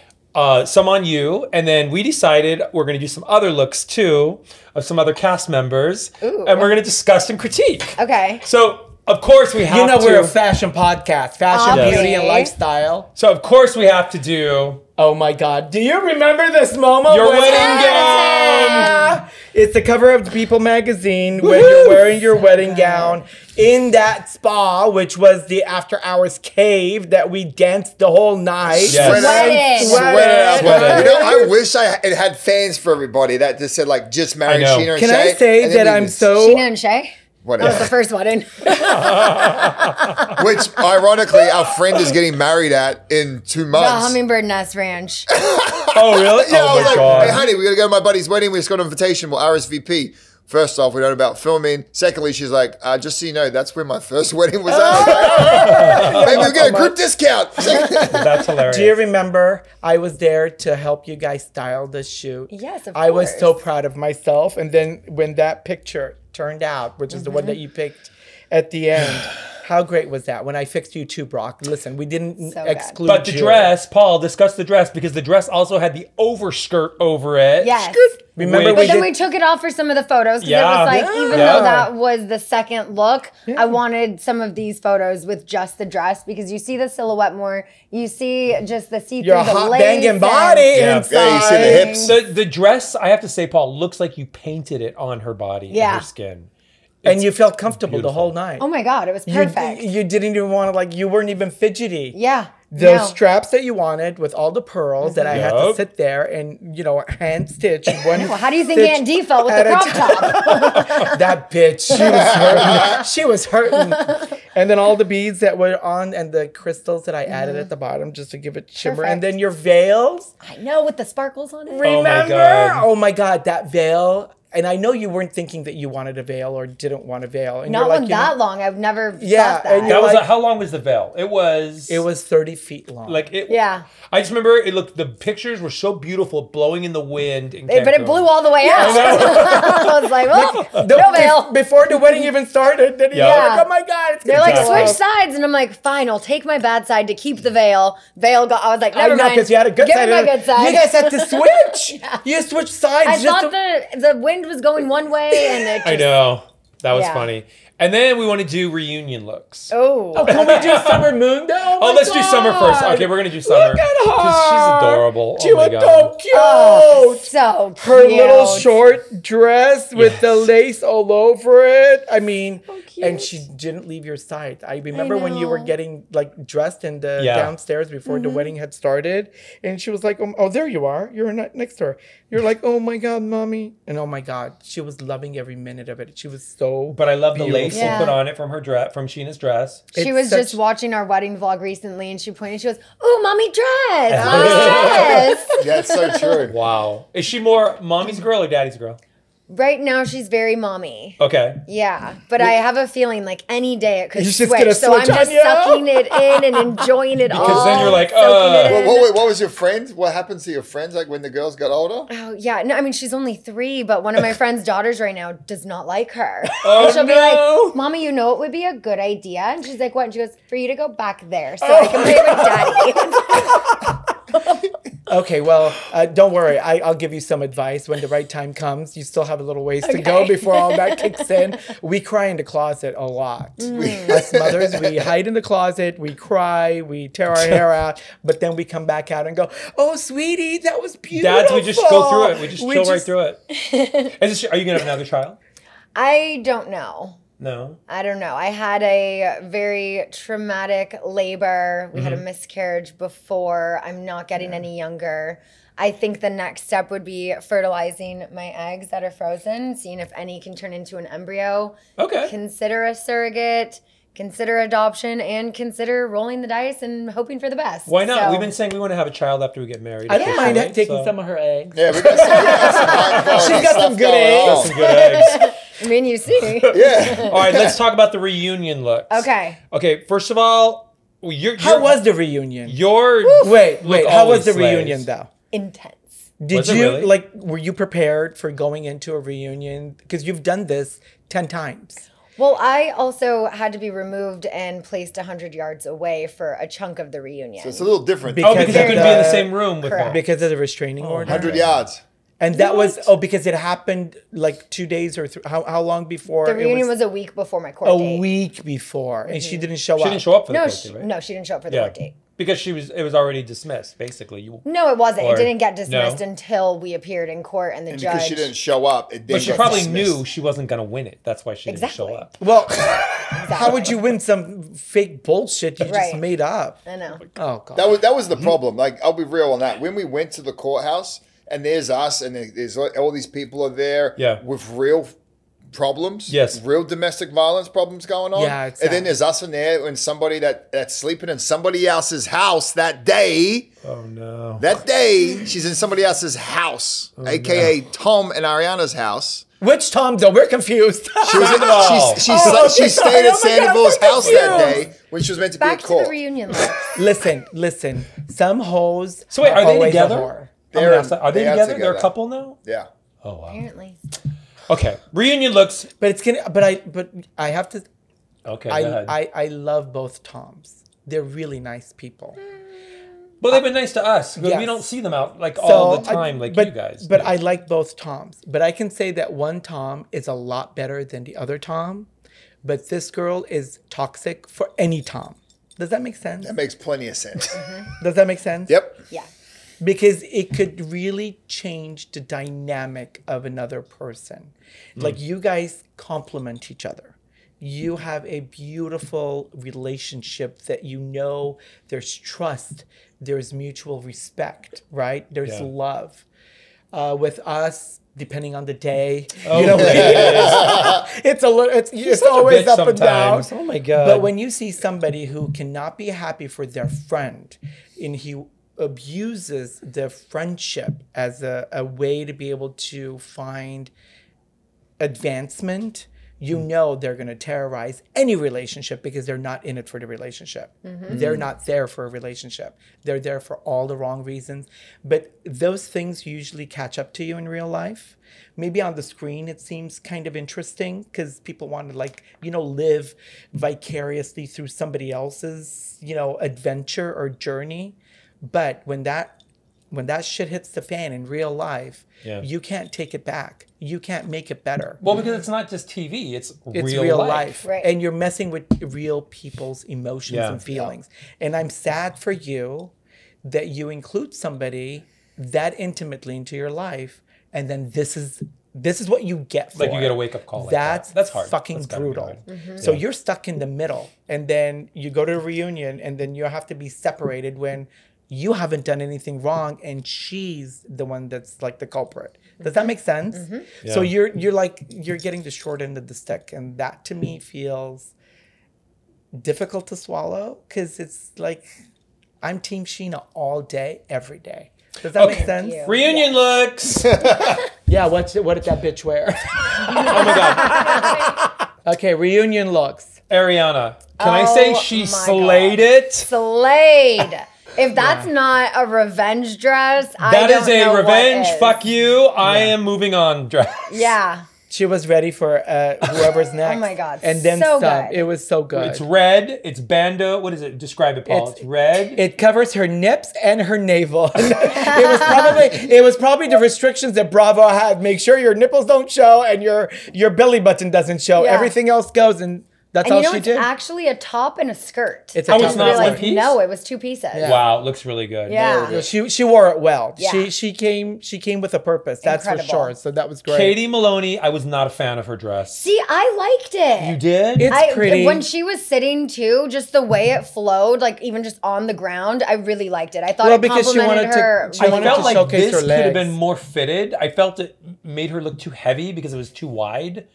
Some on you, and then we decided we're going to do some other looks too of some other cast members, Ooh. and we're going to discuss and critique. Okay. So, of course, we have You know to. we're a fashion podcast. Fashion, Obviously. beauty, and lifestyle. So, of course, we have to do. Oh my God. Do you remember this moment? Your when- wedding gown. It's the cover of People magazine when you're wearing your wedding gown in that spa, which was the after hours cave that we danced the whole night. Yes. Sweating. Sweating. You know, I wish it had fans for everybody that just said like, just marry I know. Scheana and Can Shay. I say and then that we I'm just- so... Scheana and Shay? That was Whatever. the first wedding. Which, ironically, our friend is getting married at in 2 The months. Hummingbird Nest Ranch. Oh, really? Yeah, I Oh, was my like, God. hey, honey, we're going to go to my buddy's wedding. We just got an invitation. We'll RSVP. First off, we don't know about filming. Secondly, she's like, just so you know, that's where my first wedding was at. Maybe we get a group discount. That's hilarious. Do you remember I was there to help you guys style the shoot? Yes, of I was course. so proud of myself. And then when that picture turned out, which is the one that you picked at the end, How great was that when I fixed you too, Brock? Listen, we didn't So good. exclude But the you. dress, Paul, discuss the dress because the dress also had the overskirt over it. Yes. Remember But we But then did, we took it off for some of the photos because Yeah. it was like, Yeah. even Yeah. though that was the second look, I wanted some of these photos with just the dress because you see the silhouette more. You see just the see-through, your the hot lace banging and- body inside. Yeah, you see the hips. The dress, I have to say, Paul, looks like you painted it on her body and Yeah. her skin. And you felt comfortable the beautiful. whole night. Oh my God, it was perfect. You didn't even want to, like, you weren't even fidgety. Yeah. Those no. straps that you wanted with all the pearls that I had to Yup. sit there and, hand stitch one. Well, how do you think stitch Aunt D felt with the at a crop time. top? That bitch, she was hurting. She was hurting. And then all the beads that were on and the crystals that I added at the bottom just to give it shimmer. And Perfect. then your veils. I know, with the sparkles on it. Remember? God. Oh my God, that veil. And I know you weren't thinking that you wanted a veil or didn't want a veil. And Not you're like, one that long. I've never Yeah, thought that. and That you're was like- how long was the veil? It was 30 feet long. like it. Yeah. I just remember it looked. The pictures were so beauable, blowing in the wind. In But it Cancun. blew all the way out. I was like, well, no veil. Before the wedding even started, then Yeah. you're like, oh my God, it's They're gonna like, be switch off. sides. And I'm like, fine, I'll take my bad side to keep the veil. Veil got, I was like, never I know, mind. because you had a good Give side. me my good side. You guys had to switch. You switched sides. I just thought to- the wind was going one way and it just, I know that was Yeah. funny. And then we want to do reunion looks. Oh. Can we do summer moon though? Oh, let's do summer first. Okay, we're gonna do summer. Look at her. She's adorable. She Oh my was god. so cute. Oh, so cute. Her little short dress with the Yes. lace all over it. I mean, cute. and she didn't leave your side. I remember when you were know. getting like dressed in the Yeah. downstairs before the wedding had started, and she was like, "Oh, there you are. You're next to her." You're like, "Oh my God, mommy!" And oh my God, she was loving every minute of it. She was so. But I love the lace beautiful. she put on it from her dress, from Sheena's dress. She It's was such- just watching our wedding vlog recently and she pointed, she goes, "Ooh, mommy dress. Mommy dress." That's so true. Wow. Is she more mommy's girl or daddy's girl? Right now she's very mommy. Okay. Yeah, but I have a feeling like any day it could You're just switch. gonna So I'm switch on just you? sucking it in and enjoying it all. Because then you're like, soaking it in. What was your friends? What happens to your friends like when the girls got older? Oh yeah, no, I mean she's only 3, but one of my friend's daughters right now does not like her. Oh, and she'll be no. like, "Mommy, you know it would be a good idea." And she's like, "What?" And she goes, "For you to go back there so I can play with Daddy." Okay, well, don't worry. I'll give you some advice when the right time comes. You still have a little ways to go Okay. before all that kicks in. We cry in the closet a lot. Mm. Us mothers, we hide in the closet, we cry, we tear our hair out, but then we come back out and go, "Oh, sweetie, that was beautiful." Dads, we just go through it. We just chill right through it. Are you gonna have another child? I don't know. No. I don't know. I had a very traumatic labor. We had a miscarriage before. I'm not getting any younger. I think the next step would be fertilizing my eggs that are frozen, seeing if any can turn into an embryo. Okay. Consider a surrogate, consider adoption, and consider rolling the dice and hoping for the best. Why not? So- We've been saying we want to have a child after we get married. I don't mind officially, taking so- some of her eggs. Yeah, we got some high-quality She's got some stuff good going eggs. on. Some good eggs. I mean, you see. Yeah. All right, let's talk about the reunion looks. Okay. Okay, first of all, How was the reunion? your Wait, how was always the slays. reunion though? Intense. Did Was it you really? were you prepared for going into a reunion? Because you've done this 10 times. Well, I also had to be removed and placed 100 yards away for a chunk of the reunion. So it's a little different. Oh, because you Because couldn't be in the same room with Correct. them. Because of the restraining order. 100 yards. And that was because it happened like 2 days or how long before? The it reunion was a week before my court a date. week before, and she didn't show She up. didn't show up for the No, court date, right? no, she didn't show up for the Yeah. court date. Because it was already dismissed, basically. You, No, it wasn't. Or- It didn't get dismissed no? until we appeared in court and the And judge. because she didn't show up, it didn't but she get probably dismissed. knew she wasn't going to win it. That's why she didn't show Exactly. up. Well, how would you win some fake bullshit you just Right. made up? I know. Oh god. That was the problem. Like, I'll be real on that. When we went to the courthouse, and there's us, and there's all these people are there Yeah. with real problems. Yes. Real domestic violence problems going on. Yeah, it's and then sad. there's us in there and somebody that's sleeping in somebody else's house that day. Oh, no. That day, she's in somebody else's house, aka Tom and Ariana's house. Which Tom though? We're confused. She was in, Oh. she stayed at Oh my God, Sandoval's I'm so house that confused. day when she was meant to Back be at to court. the reunion list. Listen. Some hoes. So wait, are they always a together? whore. Are they They are together? They're a together. couple now? Yeah. Oh, wow. Apparently. Okay. Reunion looks. But it's gonna. But I have to. Okay, go ahead. I love both Toms. They're really nice people. Well, they've been nice to us because we Yes. don't see them out like all the time like but, you guys. But do. I like both Toms. But I can say that one Tom is a lot better than the other Tom. But this girl is toxic for any Tom. Does that make sense? That makes plenty of sense. Does that make sense? Yep. Yeah. Because it could really change the dynamic of another person. Like you guys complement each other. You have a beautiful relationship that you know there's trust, there's mutual respect, right? There's love. With us, depending on the day, you know, it's a little, it's always up and down. Oh my God. But when you see somebody who cannot be happy for their friend and he abuses the friendship as a way to be able to find advancement, you know they're going to terrorize any relationship because they're not in it for the relationship. They're not there for a relationship. They're there for all the wrong reasons. But those things usually catch up to you in real life. Maybe on the screen it seems kind of interesting because people want to, like, you know, live vicariously through somebody else's, you know, adventure or journey. But when that shit hits the fan in real life, you can't take it back. You can't make it better. Well, because it's not just TV, it's real life. Right. And you're messing with real people's emotions and feelings. And I'm sad for you that you include somebody that intimately into your life, and then this is what you get for Like you it. get a wake-up call like That's that. That's hard. fucking That's gotta be brutal. hard. So you're stuck in the middle, and then you go to a reunion, and then you have to be separated when you haven't done anything wrong, and she's the one that's like the culprit. Does that make sense? So you're getting the short end of the stick, and that to me feels difficult to swallow because it's like I'm Team Scheana all day, every day. Does that make sense? Reunion looks. Yeah. What did that bitch wear? Oh my God. Okay, reunion looks. Ariana, can I say she slayed it? Slayed. If that's not a revenge dress, I That don't is a know what revenge. is. Fuck you. I am moving on. Dress. Yeah. She was ready for whoever's next. Oh my God, And then so some. good. It was so good. It's red. It's bando. What is it? Describe it, Paul. It's red. It covers her nips and her navel. it was probably the restrictions that Bravo had. Make sure your nipples don't show and your belly button doesn't show. Yeah. Everything else goes, and that's And all you know, she it's did. actually a top and a skirt. It's Oh, top it's and not a one skirt. piece? No, it was two pieces. Yeah. Wow, it looks really good. Yeah. No, she wore it well. Yeah. She came with a purpose. That's Incredible. for sure. So that was great. Katie Maloney, I was not a fan of her dress. See, I liked it. You did? It's pretty. When she was sitting too, just the way it flowed, like even just on the ground, I really liked it. I thought it because she complimented wanted to- her. she I really wanted felt to well. like showcase this her could have legs. been more fitted. I felt it made her look too heavy because it was too wide.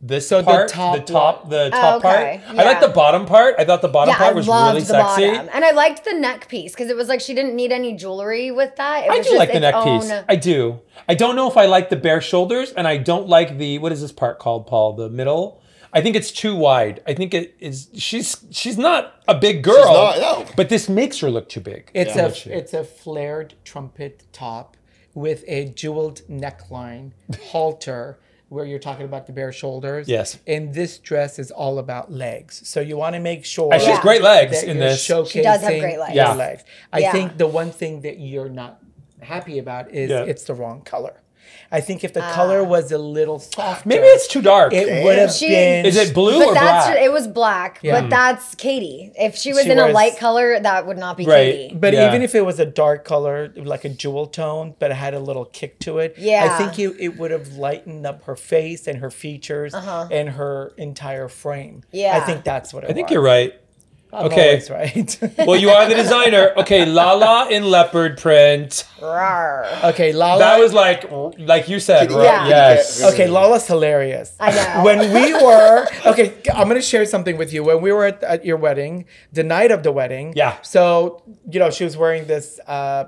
This So the part, top the top okay. part. I Yeah. like the bottom part. I thought the bottom part was really sexy. bottom. And I liked the neck piece because it was like she didn't need any jewelry with that. It I was do just like the its neck own- piece. I do. I don't know if I like the bare shoulders, and I don't like the, what is this part called, Paul? The middle. I think it's too wide. I think it is. She's not a big girl. She's not, no. But this makes her look too big. It's a flared trumpet top with a jeweled neckline, halter, where you're talking about the bare shoulders. Yes. And this dress is all about legs. So you want to make sure And she has great legs that in you're this. showcasing She does have great legs. your Yeah. legs. I Yeah. think the one thing that you're not happy about is it's the wrong color. I think if the color was a little softer, Maybe it's too dark. it would have She- been. Is it blue But or that's black? it was black, but that's Katie. If she was She in a was- light color, that would not be Right. Katie. But Yeah. even if it was a dark color, like a jewel tone, but it had a little kick to it, Yeah. I think it would have lightened up her face and her features and her entire frame. Yeah. I think that's what it was. I think you're right. I'm Okay. always right. Well, you are the designer. Okay, Lala in leopard print. Rawr. Okay, Lala. That was like you said, right? Yeah. Yes. Okay, Lala's hilarious. I know. When we were okay, I'm gonna share something with you. When we were at your wedding, the night of the wedding. Yeah. So she was wearing this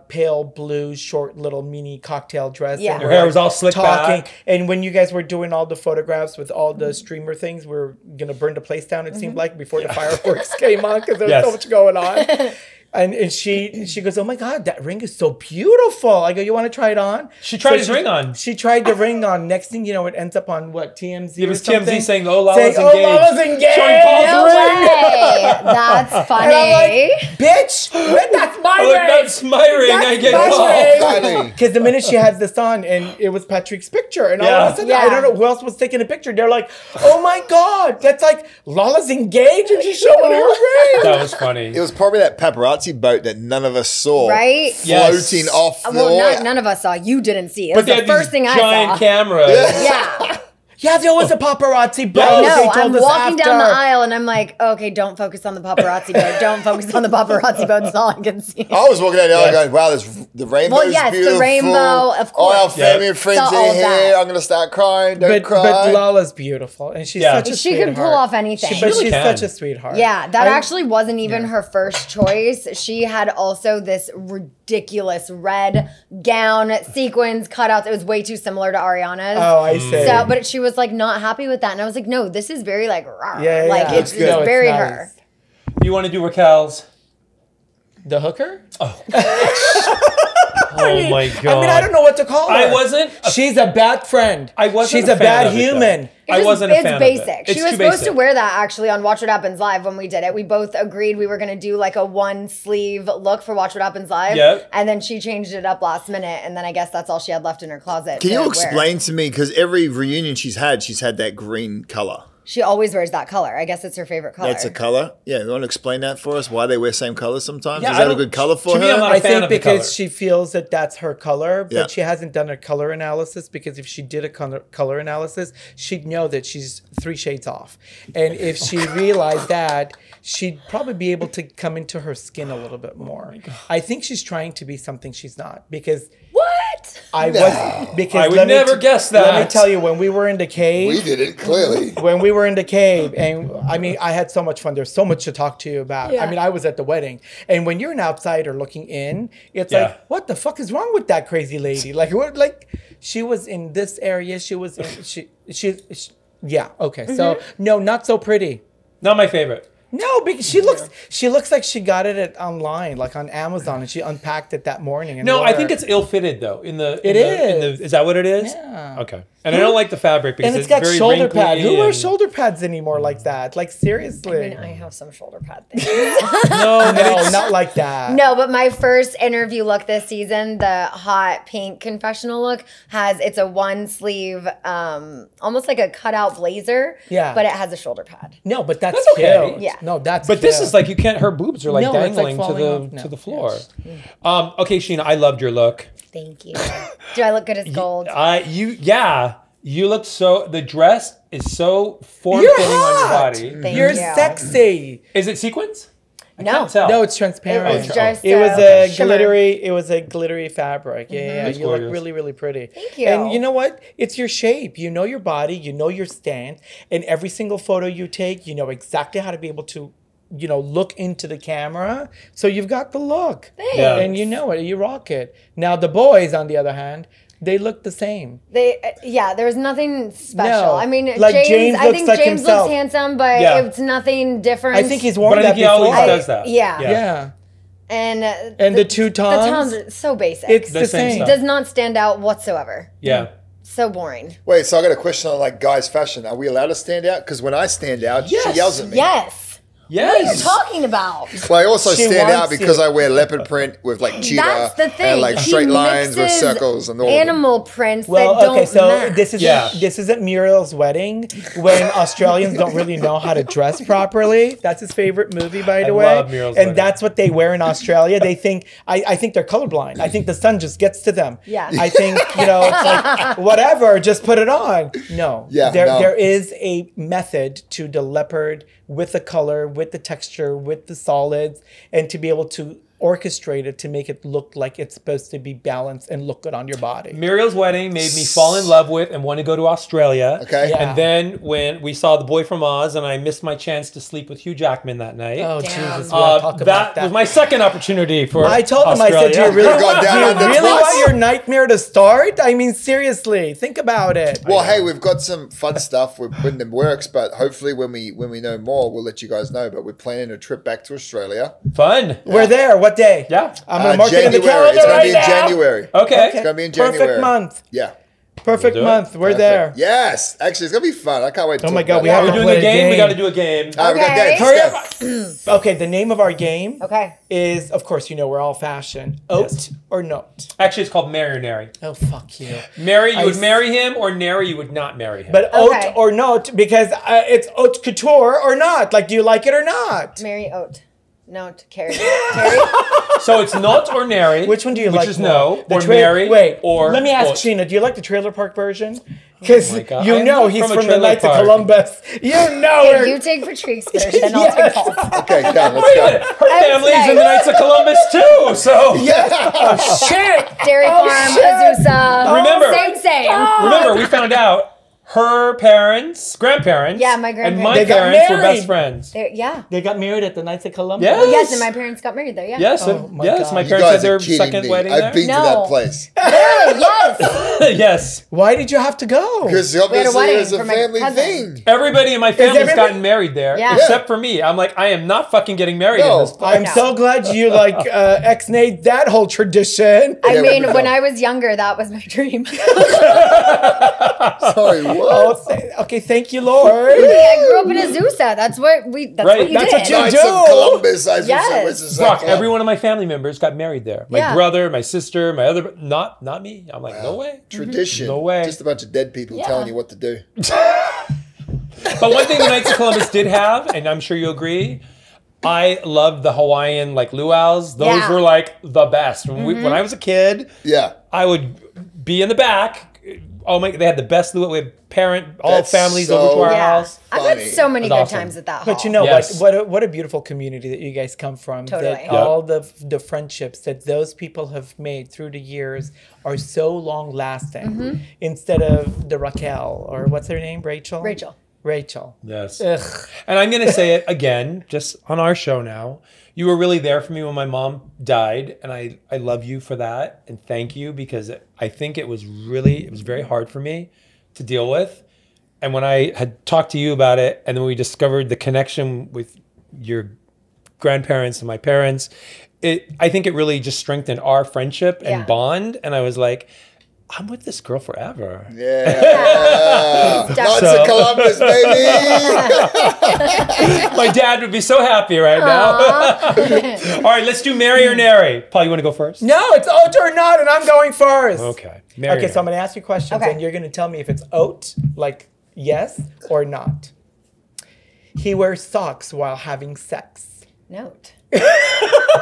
pale blue, short, little mini cocktail dress. Yeah. and Her we're, hair was all slicked back. And when you guys were doing all the photographs with all the streamer things, we were gonna burn the place down. It seemed like before the fireworks came on because there was Yes. so much going on. And she goes, oh my God, that ring is so beautiful. I go, you want to try it on? She tried his ring on. She tried the ring on. Next thing you know, it ends up on what, TMZ? It was or something? TMZ saying, oh, Lala's engaged. Oh, Lala's engaged. Showing Paul's No ring. way. That's funny. And I'm like, bitch, that's my Oh, ring. that's my ring. I get my called. ring. Because the minute she has this on, and it was Patrik's picture, and all of a sudden, I don't know who else was taking a picture. They're like, oh my God, that's like Lala's engaged, and she's showing her ring. That was funny. It was probably that paparazzi boat that none of us saw. Right? Floating off the Well, none of us saw. You didn't see. It was But they the had first these thing I giant saw. cameras. Yeah. Yeah, there was a paparazzi boat. I know. They told I'm us walking down the after. aisle and I'm like, okay, don't focus on the paparazzi boat. Don't focus on the paparazzi boat. That's all I can see. I was walking down the aisle going, wow, the rainbow's Well, yes, the beautiful. rainbow, of All our course. family and friends Saw all are of here. that. I'm going to start crying. Don't But cry. Lala's beautiful, and she's Yeah. such a She sweetheart. can pull off anything. But She really she's can. such a sweetheart. Yeah, that I- actually wasn't even her first choice. She had also this ridiculous red gown, sequins, cutouts. It was way too similar to Ariana's. Oh, I see. So, but she was like not happy with that, and I was like, "No, this is very like, rawr. Yeah, like yeah. it's, It's good. it's No, very nice. her." You want to do Raquel's? The hooker? Oh my God. I mean, I don't know what to call her. I wasn't. She's a bad friend. I wasn't She's a a fan bad of it, though. human. I wasn't a fan It's of basic. it. She It's was too supposed to basic. wear that actually on Watch What Happens Live when we did it. We both agreed we were going to do like a one sleeve look for Watch What Happens Live. Yep. And then she changed it up last minute, and then I guess that's all she had left in her closet. Can to you wear. explain to me, because every reunion she's had that green color. She always wears that color. I guess it's her favorite color. That's a color? Yeah, you want to explain that for us? Why they wear same colors sometimes? Yeah, Is I that a don't- good color for to me, her? I'm not a I fan think of the because color. she feels that that's her color, but Yeah. she hasn't done a color analysis, because if she did a color analysis, she'd know that she's 3 shades off. And if she realized that, she'd probably be able to come into her skin a little bit more. I think she's trying to be something she's not, because What? I was, because I would let me never guess Let me that. tell you, when we were in the cave, We did it, clearly. when we were in the cave, and I mean, I had so much fun. There's so much to talk to you about. Yeah. I mean, I was at the wedding, and when you're an outsider looking in, it's Yeah. like, what the fuck is wrong with that crazy lady? Like, what? Like, she was in this area. She was in, she yeah. Okay, so no, not so pretty. Not my favorite. No, because she looks like she got it online, like on Amazon, and she unpacked it that morning. And No, wore I it. think it's ill-fitted though. It is. Is that what it is? Yeah. Okay. And I don't like the fabric because And it's got very shoulder wrinkly pads. Who wears and- shoulder pads anymore like that? Like, seriously. I mean, I have some shoulder pad things. No, No, not like that. No, but my first interview look this season, the hot pink confessional look, it's a one sleeve, almost like a cutout blazer. Yeah. But it has a shoulder pad. No, but that's That's okay. cute. Yeah. No, that's But this cute. is like you can't. Her boobs are like No, it's like dangling falling off. No. to the floor. Okay, Scheana, I loved your look. Thank you. Do I look good as gold? You look so. The dress is so form You're fitting on your hot. body. Thank You're you. sexy. Is it sequins? I No. can't tell. No, it's transparent. It was just It was a a shimmer. glittery fabric. Yeah, It's you look gorgeous. really, really pretty. Thank you. And you know what? It's your shape. You know your body. You know your stance. And every single photo you take, you know exactly how to be able to, look into the camera. So you've got the look. Thanks. Yeah. And you know it. You rock it. Now the boys, on the other hand, they look the same. There's nothing special. No. I mean, Like, James I looks think like James himself. looks handsome, but Yeah. it's nothing different. I think he's worn But I that think he before. always does that. Yeah. Yeah. And the two Toms? The Toms are so basic. It's The the same same. stuff. Does not stand out whatsoever. Yeah. So boring. Wait, so I got a question on like guys' fashion. Are we allowed to stand out? Because when I stand out, she yells at me. Yes. What are you Yes. talking about? Well, I also She stand out wants because you. I wear leopard print with like cheetah That's the thing. and like He straight lines with mixes circles and all of them. animal prints Well, that don't okay, so match. this isn't Muriel's wedding when Australians don't really know how to dress properly. That's his favorite movie, by the I way. love Muriel's and Wedding. that's what they wear in Australia. They think I think they're colorblind. I think the sun just gets to them. Yeah. I think it's like whatever, just put it on. No, Yeah, there no. there is a method to the leopard with the color, with the texture, with the solids, and to be able to orchestrated to make it look like it's supposed to be balanced and look good on your body. Muriel's wedding made me fall in love with and want to go to Australia. Okay. Yeah. And then when we saw The Boy from Oz and I missed my chance to sleep with Hugh Jackman that night. Oh, Damn. Jesus. We gotta talk about that was my second opportunity for I told him, Australia. I said, do you really, Got down do you under really twice. want your nightmare to start? I mean, seriously, think about it. Well, hey, we've got some fun stuff when it works, but hopefully when we know more, we'll let you guys know. But we're planning a trip back to Australia. Fun. We're there. What day? Yeah. I'm going to mark it in the January. calendar It's gonna right be in now. January. Okay. It's gonna be in January. Perfect month. Yeah. Perfect We'll do it. month. We're there. Yes. Actually, it's gonna be fun. I can't wait. To Oh my talk God, about we it. have We're to doing play a game. We game. got to do a game. All right, we got Okay. games. Hurry Let's go. Okay, the name of our game Okay. is, of course, you know, we're all fashion. Oat Yes. or note? Actually, it's called Marry or Nary. Oh, fuck you. Marry, you would I- marry him, or Nary, you would not marry him. But Okay. oat or note, because it's haute couture or not. Like, do you like it or not? Mary Oat. No, Carrie. So it's not or Nary. Which one do you like? Which is more? no, The or Mary, Wait, or let me ask oat. Sheena, do you like the trailer park version? Because my God. you I'm know not he's from a from the trailer Knights of park. Columbus. You know If it. you take Patrick's version, I'll take Paul's. Okay, done. Let's Wait a go. minute. Her I would family's say- in the Knights of Columbus too. So Shit! Dairy Farm, shit. Azusa. Remember- Same. remember, we found out her grandparents, Yeah, my and my grandparents. They got parents were married. best friends. Yeah. They got married at the Knights of Columbus. Yes. Yes, and my parents got married there. Yeah. Yes, Oh my yes. God. My You parents had guys their are kidding second me. wedding I've there. been to No. that place Really? Yes. Yes. Why did you have to go? because We had a obviously wedding it was a for my family cousin. thing. Everybody in my family's everybody- gotten married there, Yeah. except for me. I'm like, I am not fucking getting married No. in this place. I'm No. so glad you like ex-nayed that whole tradition. I Yeah, mean, we when go. I was younger, that was my dream. Sorry, Oh, what? okay, thank you, Lord. I grew up in Azusa. That's what we. That's Right. what you That's did. what you Knights do. of Columbus. I Yes. was just Brock, like, every one of my family members got married there. My Yeah. brother, my sister, my other, not me. I'm like, no way. tradition. No way. Just a bunch of dead people Yeah. telling you what to do. But one thing the Knights of Columbus did have, and I'm sure you agree, I loved the Hawaiian like luau's. Those Yeah. were like the best. When I was a kid, Yeah. I would be in the back. Oh my! They had the best luau. We had all That's families so- over to our Yeah. house. I've had Funny. so many That's good awesome. times at that. But you hall. know Yes. what a beautiful community that you guys come from. Totally. That Yeah. all the friendships that those people have made through the years are so long lasting. Instead of the Raquel or what's her name, Rachel. Rachel. Yes. Ugh. And I'm going to say it again, just on our show now. You were really there for me when my mom died, and I love you for that, and thank you, because I think it was very hard for me to deal with. And when I had talked to you about it, and then we discovered the connection with your grandparents and my parents, I think it really just strengthened our friendship and Yeah. bond. And I was like, I'm with this girl forever. Yeah. Knights So- of Columbus, baby. My dad would be so happy right now. All right, let's do Marry or Nary. Paul, you want to go first? No, it's oat or not, and I'm going first. Okay. Marry Okay, or so I'm nary. going to ask you questions, Okay. and you're going to tell me if it's oat, like yes or not. He wears socks while having sex. Note.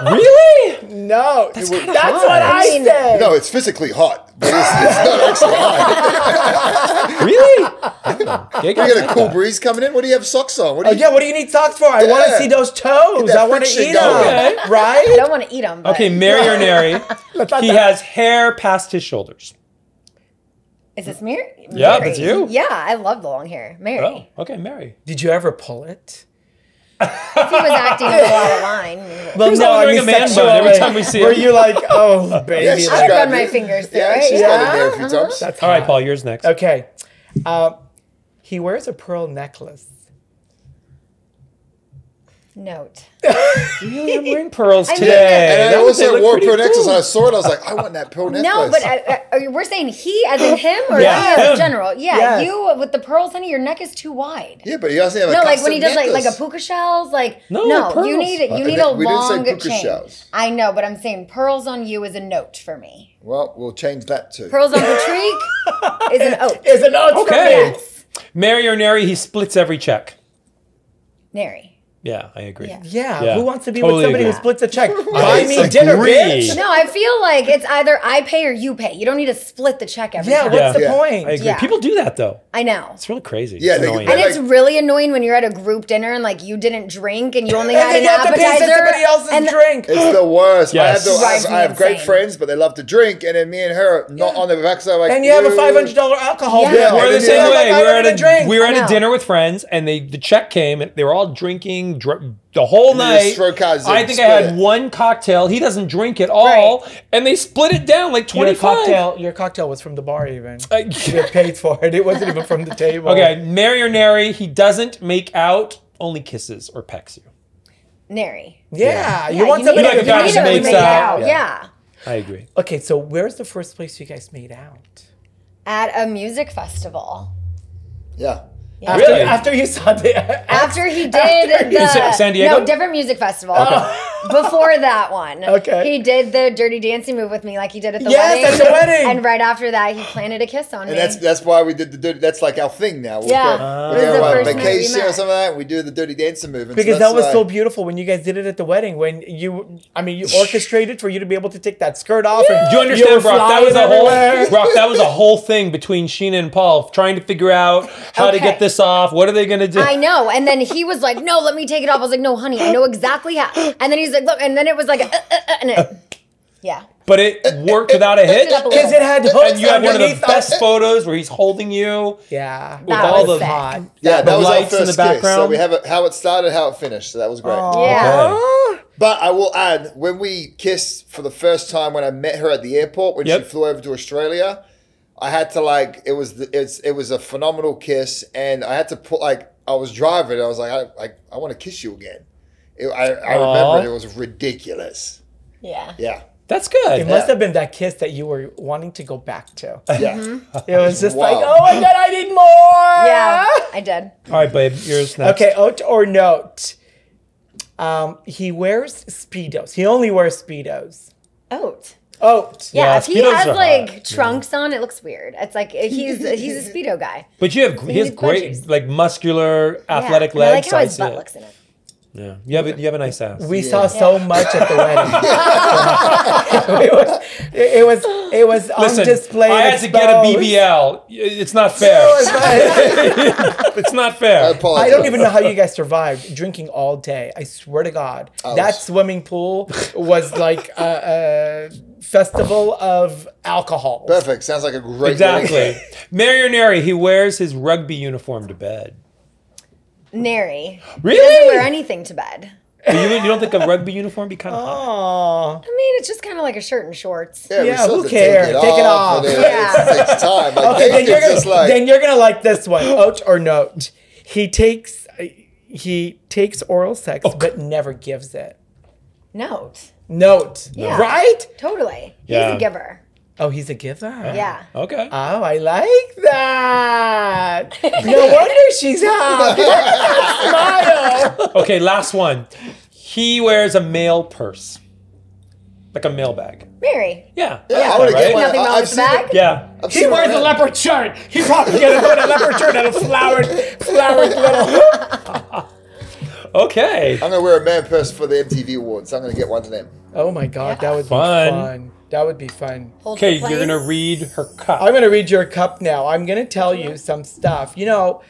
Really? No, that's what hot. I I mean- said. No, it's physically hot. But it's not actually hot. Really? You got a cool breeze coming in. What do you have socks on? What do Oh, you? yeah, what do you need socks for? I want to Yeah. see those toes. Get that I want to friction eat them. going. Okay. I Right? don't want to eat them. Okay, Marry or Nary. He has hair past his shoulders. Is this Mary? Yeah, Mary. that's you. Yeah, I love the long hair. Mary. Oh, okay, Mary. Did you ever pull it? If he was acting a lot of line. Well, Who's always wearing a man bun every time we see Were him? you like, oh, baby? Yeah, she's I've got run my it. fingers through Yeah, it. she's got it there a Yeah. few times. That's All right, hot. Paul, yours next. Okay. He wears a pearl necklace. Note. Really? I'm wearing pearls I mean- today. And I That would also look wore pretty pearl necklace, cool. and I saw it. I was like, I want that pearl necklace. No, but we're saying he as in him or Yeah, you him. in general? Yeah, Yes. you with the pearls, honey, your neck is too wide. yeah, but he doesn't have a No, like when custom he does like a necklace. puka shells, like No, you pearls. need a We didn't say long puka chain. shells. I know, but I'm saying pearls on you is a note for me. Well, we'll change that too. Pearls on Patrik is an oat. Is an oat for Okay. me. Yes. Marry or Nary, he splits every check. Nary. Yeah, I agree. Yeah. Yeah, who wants to be Totally with somebody agree. who splits a check? Buy I me dinner, agree. bitch. No, I feel like it's either I pay or you pay. You don't need to split the check every Yeah, time. what's the Yeah. point? I agree. Yeah. People do that though. I know. It's really crazy. Yeah, It's they- annoying. they- And like- it's really annoying when you're at a group dinner and like you didn't drink and you only And had then an you have to pay for appetizer. somebody else's and drink. It's the worst. Yes. Drives me I have great insane. friends, but they love to drink, and then me and her not on the backside. Like, And you have a "Ooh." $500 alcohol Yeah. bill. We're and the then same you're way. Like, We were I'm at gonna drink. we were I at a know. dinner with friends, and the check came, and they were all drinking the whole you just night. throw cards in, I think I split had it. one cocktail. He doesn't drink at all, and they split it down like Your 25. your cocktail was from the bar even. Uh, You paid for it. It wasn't even from the table. Okay, marry or nary. He doesn't make out, only kisses or pecks you. Nary. Yeah, Yeah, you want need somebody like a to guy need that to makes make out. Yeah. I agree. Okay, so where's the first place you guys made out? At a music festival. Yeah. Yeah. Really? After you saw the After he did the San Diego? No, different music festival. Before that one. Okay. He did the dirty dancing move with me like he did at the Yes, wedding. at the wedding. And right after that he planted a kiss on And me. that's why we did the dirty. That's like our thing now. We'll Yeah. go, It was we the go on first night we vacation or met. something like that. We do the dirty dancing move. And because that's that was why- so beautiful when you guys did it at the wedding. When you orchestrated for you to be able to take that skirt off. And Do you were understand, Brock? That was a flying whole everywhere. Brock. That was a whole thing between Scheana and Paul, trying to figure out how to Okay. get this off. What are they gonna do? I know. And then he was like, no, let me take it off. I was like, no, honey, I know exactly how. And then he's like, look, and then it was like, and it, yeah. But it worked without a hitch. it up a Because it had hooks And you have one of the underneath best photos where he's holding you. Yeah, With That all was the sick. hot. Yeah, the that was our lights in first the kiss. So background. we have it, how it started, how it finished. So that was great. Yeah. Okay. But I will add, when we kissed for the first time when I met her at the airport when Yep. she flew over to Australia, I had to like it was a phenomenal kiss, and I had to put like I was driving. I was like I want to kiss you again. I remember it was ridiculous. Yeah. Yeah, That's good. It must have been that kiss that you were wanting to go back to. yeah. It was just Wow. like, oh my god, I need more. Yeah, I did. All right, babe. Yours next. Okay, oat or note. He wears Speedos. He only wears Speedos. Oat. Oat. Yeah, Yeah, if he Speedos has are like hot. trunks on, it looks weird. It's like he's a Speedo guy. But you have he has need great budgies. like muscular athletic Yeah. And legs. I like how his see butt it. looks in it. Yeah, you have a nice ass. We saw so much at the wedding. it was on Listen, display. I and had to get a exposed. BBL. It's not fair. It's not I fair. apologize. I don't even know how you guys survived drinking all day. I swear to God, that swimming pool was like a festival of alcohol. Perfect. Sounds like a great Exactly. Marry or nary, he wears his rugby uniform to bed. Nary. Really? He doesn't wear anything to bed. You don't think a rugby uniform be kind of hot? Oh, I mean, it's just kind of like a shirt and shorts. Yeah, we Yeah, still who have to cares? Take it off, off. and Yeah. it takes time. Like, okay. Dave is just like, Then you're gonna like this one. Oat or note. He takes oral sex, but never gives it. Note. Note. Yeah. Right? Totally. Yeah. He's a giver. Oh, he's a giver. Yeah. Okay. Oh, I like that. No wonder she's hot. Look at that smile. Okay, last one. He wears a mail purse. Like a mail bag. Mary. Yeah. yeah, that's I want to right? get one. Nothing wrong I've with the seen bag? it. Yeah. I've He seen it wears a around. leopard shirt. He probably gonna put a leopard shirt and a flowered little. Okay. I'm gonna wear a man purse for the MTV Awards. I'm gonna get one of them. Oh my God, that would Fun. be fun. That would be fun. Hold Okay, the you're gonna place. read her cup. I'm going to read your cup now. I'm going to tell you some stuff. You know,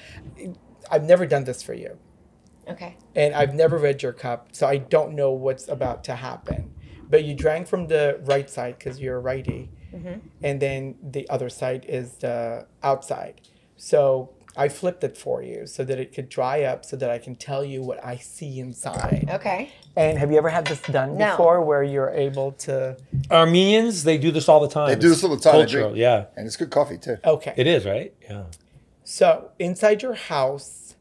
I've never done this for you, Okay. and I've never read your cup, so I don't know what's about to happen. But you drank from the right side because you're a righty, and then the other side is the outside. So I flipped it for you so that it could dry up so that I can tell you what I see inside. Okay. And have you ever had this done No. before where you're able to... Armenians, they do this all the time. They do this all the time. They Cultural, drink. yeah. And it's good coffee too. Okay. It is, right? Yeah. So inside your house,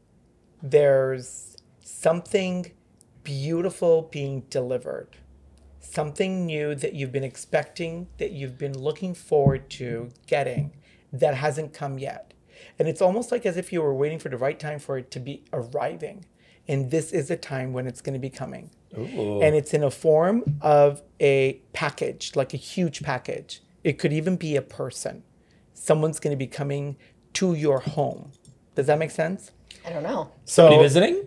there's something beautiful being delivered. Something new that you've been expecting, that you've been looking forward to getting, that hasn't come yet. And it's almost like as if you were waiting for the right time for it to be arriving. And this is the time when it's going to be coming. Ooh. And it's in a form of a package, like a huge package. It could even be a person. Someone's going to be coming to your home. Does that make sense? I don't know. So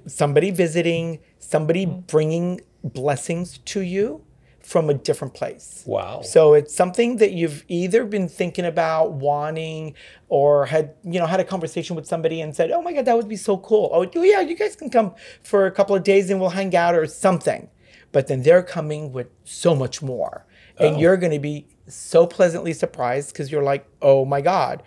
Somebody visiting? somebody bringing blessings to you from a different place. Wow. So it's something that you've either been thinking about, wanting, or had a conversation with somebody and said, oh my God, that would be so cool. Oh yeah, you guys can come for a couple of days and we'll hang out or something. But then they're coming with so much more. And you're going to be so pleasantly surprised because you're like, oh my God,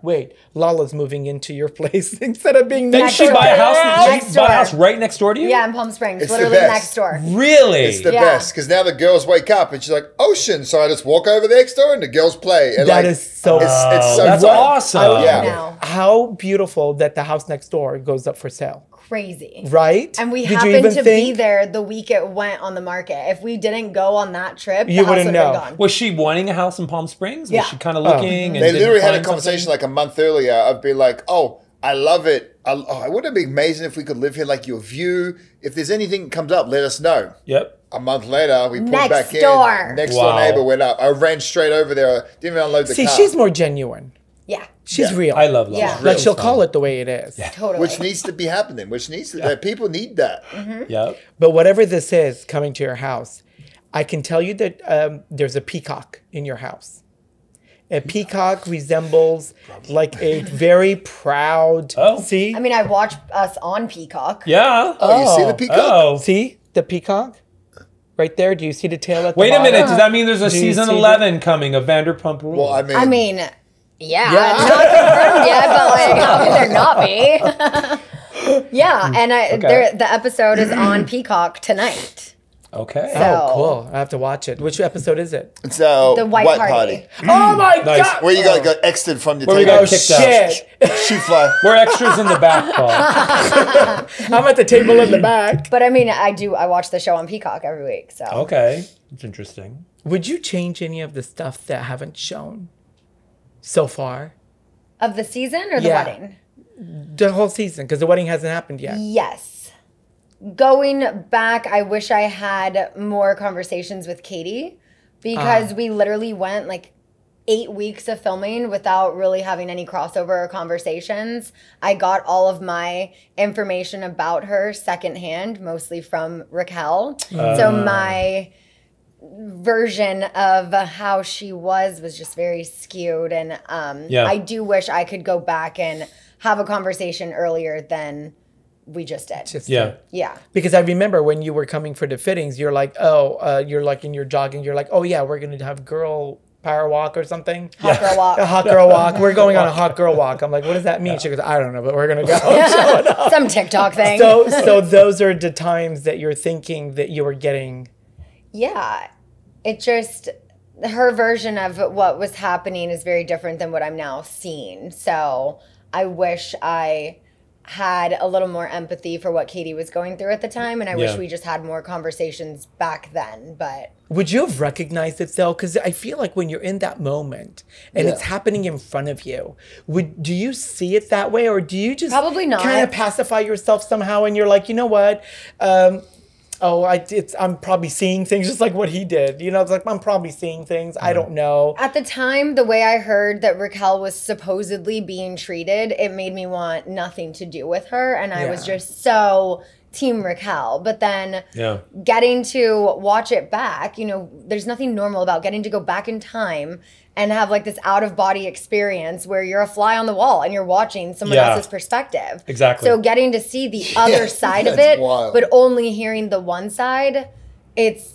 wait, Lala's moving into your place instead of being next door. Did she buy a house right next door to you? Yeah, in Palm Springs, It's literally the best. next door. Really? It's the best because now the girls wake up and she's like, ocean. So I just walk over the next door and the girls play. And That is so. it's so that's fun. awesome. Yeah. Now. How beautiful that the house next door goes up for sale. Crazy. Right? And we Did you happened even to think- be there the week it went on the market. If we didn't go on that trip, You the house wouldn't would have know. been gone. Was she wanting a house in Palm Springs? Yeah. Was she kind of looking? And They didn't literally had a find conversation something? like a month earlier of being like, oh, I love it. Wouldn't it be amazing if we could live here, like your view? If there's anything that comes up, let us know. Yep. A month later, we pulled Next back door. in. Next Wow. door neighbor went up. I ran straight over there. Didn't even unload the See, car. she's more genuine. Yeah, She's real. I love Lala. Yeah. Like she'll call it the way it is. totally. Which needs to be happening. People need that. Yep. But whatever this is coming to your house, I can tell you that there's a peacock in your house. A peacock resembles like a very proud. Oh. See? I mean, I watched us on Peacock. Yeah. Oh, you see the peacock? Oh. See the peacock? Right there. Do you see the tail at the Wait a bottom? minute. Does that mean there's a Do you season see 11 coming of Vanderpump Rules? Well, I mean, yeah, Yeah. not confirmed yet, but like, how could there not be? Yeah, and the episode is on Peacock tonight. okay. So- Oh, cool. I have to watch it. Which episode is it? So, The white party. Oh my Nice. God. Where you got exited from the Where we table. got Oh, kicked out. shit. Shoe fly. We're extras in the back, Paul. I'm at the table in the back. But I mean, I watch the show on Peacock every week. So Okay. That's interesting. Would you change any of the stuff that haven't shown so far? of the season or the Yeah. wedding? The whole season, because the wedding hasn't happened yet. Yes. Going back, I wish I had more conversations with Katie because we literally went like 8 weeks of filming without really having any crossover or conversations. I got all of my information about her secondhand, mostly from Raquel. So my version of how she was just very skewed. And I do wish I could go back and have a conversation earlier than we just did. Yeah. Because I remember when you were coming for the fittings, you're like, you're like in your jogging, you're like, oh yeah, we're going to have girl power walk or something. Hot girl walk. A hot girl walk. We're going on a hot girl walk. I'm like, what does that mean? She goes, I don't know, but we're going to go. Some TikTok thing. So those are the times that you're thinking that you were getting. Yeah. It just, her version of what was happening is very different than what I'm now seeing. So I wish I had a little more empathy for what Katie was going through at the time. And I wish we just had more conversations back then. But Would you have recognized it though? Because I feel like when you're in that moment and it's happening in front of you, do you see it that way, or do you just Probably not. kind of pacify yourself somehow and you're like, you know what? I'm probably seeing things just like what he did. You know, it's like, I'm probably seeing things. I don't know. at the time, the way I heard that Raquel was supposedly being treated, it made me want nothing to do with her. And I was just so team Raquel. But then getting to watch it back, you know, there's nothing normal about getting to go back in time and have like this out of body experience where you're a fly on the wall and you're watching someone else's perspective. Exactly. So getting to see the other side of that's it, wild. but only hearing the one side, it's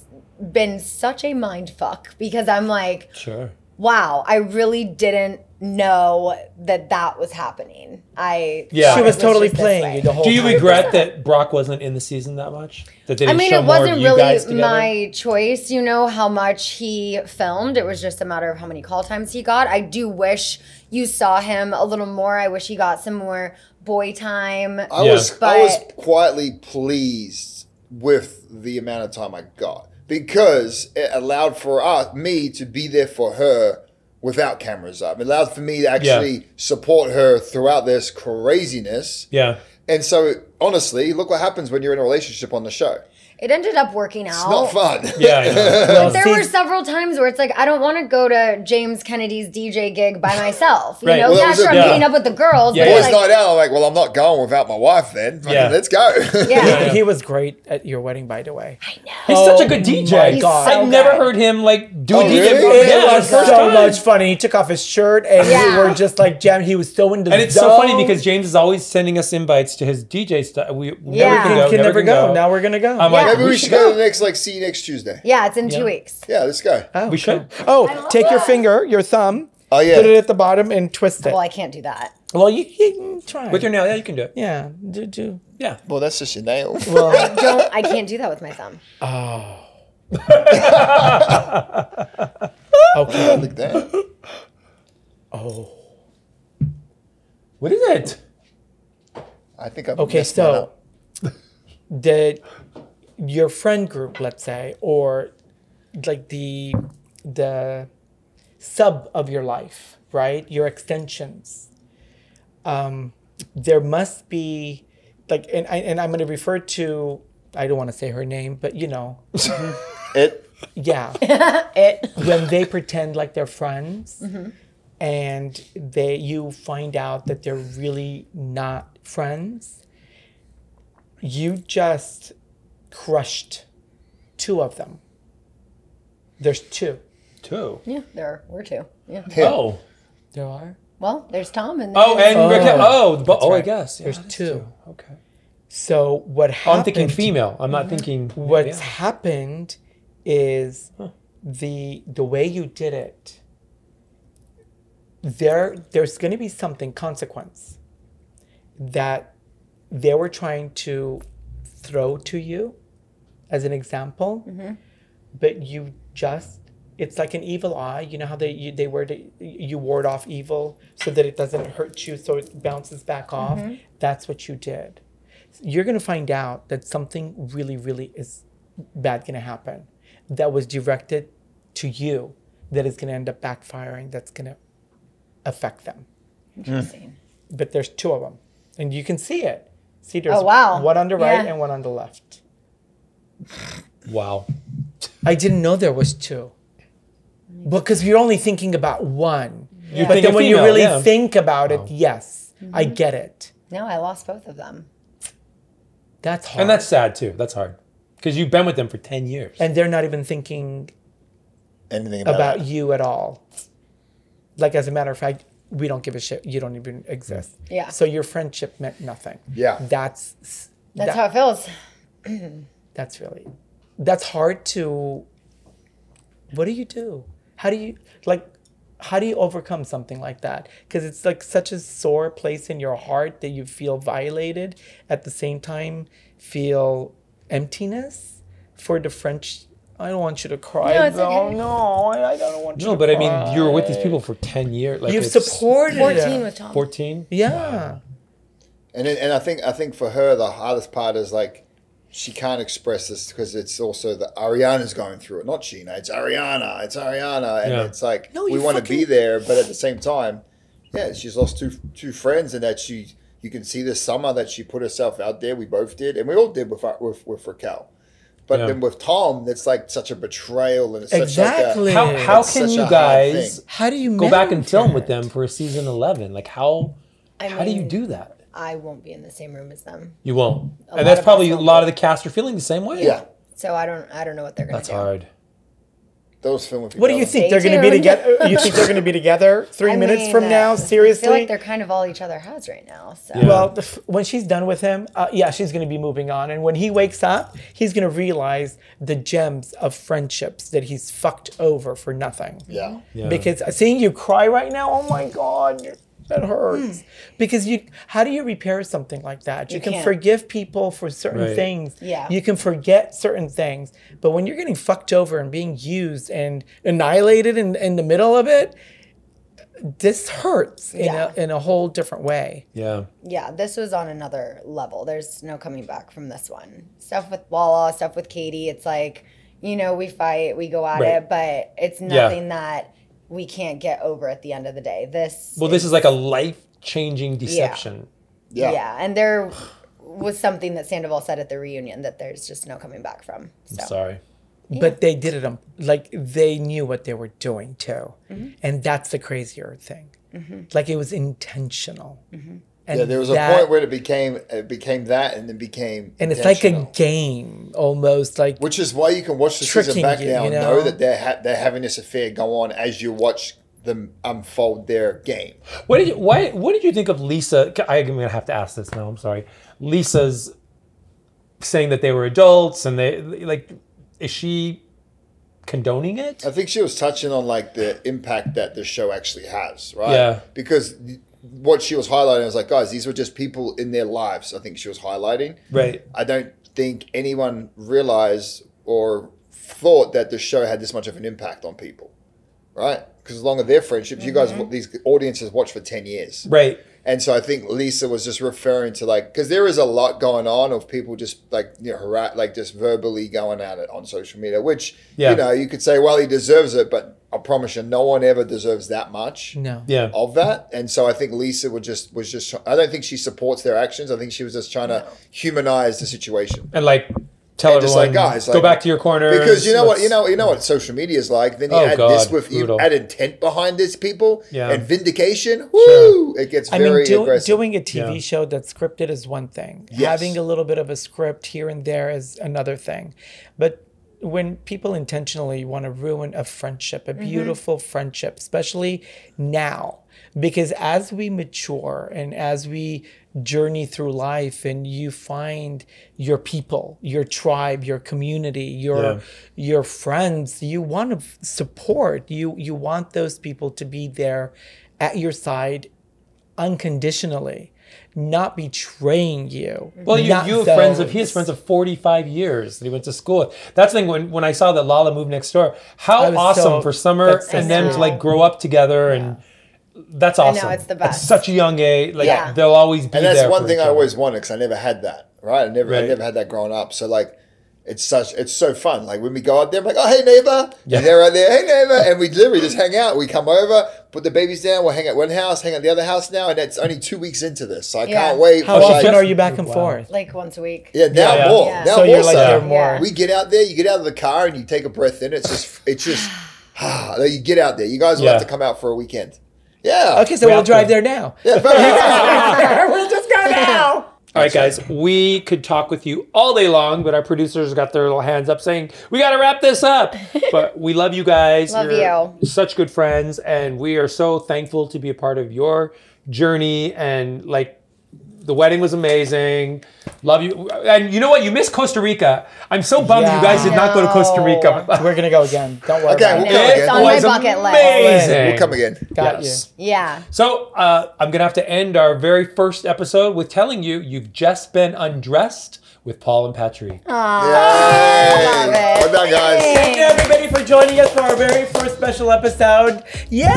been such a mind fuck because I'm like, Sure. wow, I really didn't know that was happening. Yeah. thought She it was totally just this playing way. you the whole Do you time. regret that Brock wasn't in the season that much? That they I didn't mean, show it more of wasn't you guys really together? my choice, you know, how much he filmed. It was just a matter of how many call times he got. I do wish you saw him a little more. I wish he got some more boy time. I was But- quietly pleased with the amount of time I got because it allowed for me to be there for her without cameras up. It allowed for me to actually support her throughout this craziness. Yeah. And so, honestly, look what happens when you're in a relationship on the show. It ended up working out. It's not fun. Yeah, I know. Well, There were several times where it's like, I don't want to go to James Kennedy's DJ gig by myself. You Right. know, Well, that yeah, was sure, it. I'm Yeah. meeting up with the girls. Yeah. but Boys like, night out, I'm like, well, I'm not going without my wife then. Fucking Yeah. let's go. Yeah. He was great at your wedding, by the way. He's such a good DJ. my God. I've so never good. heard him like do Oh, a DJ. really? It Yeah, was first so time. much fun. He took off his shirt and Yeah. we were just like jam. He was so into And it's so funny because James is always sending us invites to his DJ stuff. We Yeah. never can never go. go. Now we're gonna go. I'm Yeah. like, Maybe we should go to the next, like, see you next Tuesday. Yeah, it's in Yeah. 2 weeks. Yeah, let's go. Oh, we should. Oh, love take your that. finger, your thumb. Oh, yeah. Put it at the bottom and twist it. Well, I can't do that. Well, you can try. With your nail, yeah, you can do it. yeah, do. Yeah. Well, that's just your nail. Well, I can't do that with my thumb. okay. Like that. Oh, What is it? I think I'm okay. So, the your friend group, let's say, or like the sub of your life, right? Your extensions. There must be like, and I'm going to refer to. I don't want to say her name, but you know, it. yeah. It. When they pretend like they're friends and you find out that they're really not friends, you just crushed two of them. There's two. Two. Yeah, we're two. Yeah. Oh. There are? Well, there's Tom and Oh, there's- and Raquel. Oh, I right. guess. Yeah, There's that's two. Okay. So what Oh, happened? I'm thinking female. I'm not thinking. What's yeah. happened is the way you did it. There's going to be something consequence that they were trying to throw to you as an example, but you just it's like an evil eye. You know how you ward off evil so that it doesn't hurt you, so it bounces back off. That's what you did. You're going to find out that something really, really is bad going to happen that was directed to you that is going to end up backfiring, that's going to affect them. Interesting. But there's two of them, and you can see it. See, there's Oh, wow. one on the right Yeah. and one on the left. Wow. I didn't know there was two. Because you're only thinking about one. You But think then a when you female, really yeah. think about it, yes, I get it. No, I lost both of them. That's hard. And that's sad too. That's hard. Because you've been with them for 10 years. And they're not even thinking Anything about it. you at all. Like, as a matter of fact, we don't give a shit. You don't even exist. Yeah. So your friendship meant nothing. Yeah. That's how it feels. That's hard to, what do you do? How do you overcome something like that? Because it's like such a sore place in your heart that you feel violated, at the same time feel emptiness for the French. I don't want you to cry. No, it's though. okay. No, I don't want you No, to but I cry. mean, you were with these people for 10 years. Like You've it's supported 14 it. with Tom. 14? Yeah. And I think for her the hardest part is like she can't express this because it's also that Ariana's going through it, not Scheana. It's Ariana, and Yeah. it's like No, we you want to fucking- be there, but at the same time, yeah, she's lost two friends, and that you can see this summer that she put herself out there. We both did, and we all did with Raquel. But Yeah. then with Tom, it's like such a betrayal, and it's Exactly. such like a, How It's can such you a hard guys thing. How do you go back and manage film it? with them for a season 11? Like how do you mean, do that? I won't be in the same room as them. You won't. lot And that's of probably us a won't lot be. of the cast are feeling the same way. Yeah, So I don't know what they're gonna That's do. hard. those filming people. What do you think? Stay They're going to be tuned. together? You think they're going to be together 3 minutes from now? I Seriously? feel like they're kind of all each other has right now. So Yeah. Well, when she's done with him, yeah, she's going to be moving on. And when he wakes up, he's going to realize the gems of friendships that he's fucked over for nothing. Yeah. Yeah. Because seeing you cry right now, oh my God, that hurts. Because how do you repair something like that? You can can't. forgive people for certain Right. things. Yeah. You can forget certain things. But when you're getting fucked over and being used and annihilated in the middle of it, this hurts Yeah. in a whole different way. Yeah. yeah, this was on another level. There's no coming back from this one. Stuff with Lala, stuff with Katie. It's like, we fight, we go at Right. it, but it's nothing that we can't get over at the end of the day. This Well, this is like a life-changing deception. Yeah. Yeah, and was something that Sandoval said at the reunion that there's just no coming back from. So. I'm sorry. Yeah. But they did it, like, they knew what they were doing, too. And that's the crazier thing. Like, it was intentional. And yeah, there was a point where it became that, and then became and it's like a game almost, like, which is why you can watch the season back now and know that they're having this affair go on as you watch them unfold their game. What did you think of Lisa? I'm gonna have to ask this now. I'm sorry. Lisa's saying that they were adults, and they like, is she condoning it? I think she was touching on like the impact that the show actually has, right? Yeah. Because what she was highlighting was like, guys, these were just people in their lives. I think she was highlighting. Right. I don't think anyone realized or thought that the show had this much of an impact on people, right? Because along with their friendships, you guys, these audiences watch for 10 years. Right. And so I think Lisa was just referring to like, because there is a lot going on of people just like, you know, like just verbally going at it on social media, which, you know, you could say, well, he deserves it, but I promise you, no one ever deserves that much of that. And so I think Lisa was just, I don't think she supports their actions. I think she was just trying to humanize the situation. And like, tell everyone, just like, guys, go back to your corner. Because you know what social media is like. Then you add this with you add intent behind this people and vindication. Woo! It gets very aggressive. Doing a TV show that's scripted is one thing. Yes. Having a little bit of a script here and there is another thing. But when people intentionally want to ruin a friendship, a beautiful friendship, especially now, because as we mature and as we journey through life and you find your people, your tribe, your community, your friends, you want to support, you want those people to be there at your side unconditionally, not betraying you. Well, you have friends of his, friends of 45 years that he went to school with. That's the thing, when I saw that Lala moved next door, how awesome for Summer and them to like grow up together and that's awesome. I know, it's the best. At such a young age, like they'll always be there. And that's one thing I always wanted because I never had that, right? I never had that growing up. So like, it's so fun. Like when we go out there, I'm like, oh, hey neighbor. Yeah. And they're right there, hey neighbor. And we literally just hang out. We come over, put the babies down. We'll hang at one house, hang at the other house now. And it's only 2 weeks into this. So I can't wait. How often are you back and forth? Like once a week. Yeah, now more. Yeah. Now so you're like there more. We get out there, you get out of the car and you take a breath in. It's just, you get out there. You guys will have to come out for a weekend. Yeah. Okay, so we'll drive there now. Yeah, we'll just go now. All right, guys, we could talk with you all day long, but our producers got their little hands up saying, we got to wrap this up. But we love you guys. You're such good friends, and we are so thankful to be a part of your journey. And like, the wedding was amazing. Love you. And you know what? You missed Costa Rica. I'm so bummed you guys did not go to Costa Rica. We're going to go again. Don't worry about it. We'll come again. It's on my bucket list. Amazing. We'll come again. Got you. Yeah. So I'm going to have to end our very first episode with telling you you've just been undressed with Pol and Patrik. Love it. Well done, guys. Thank you, everybody, for joining us for our very first special episode. Yay!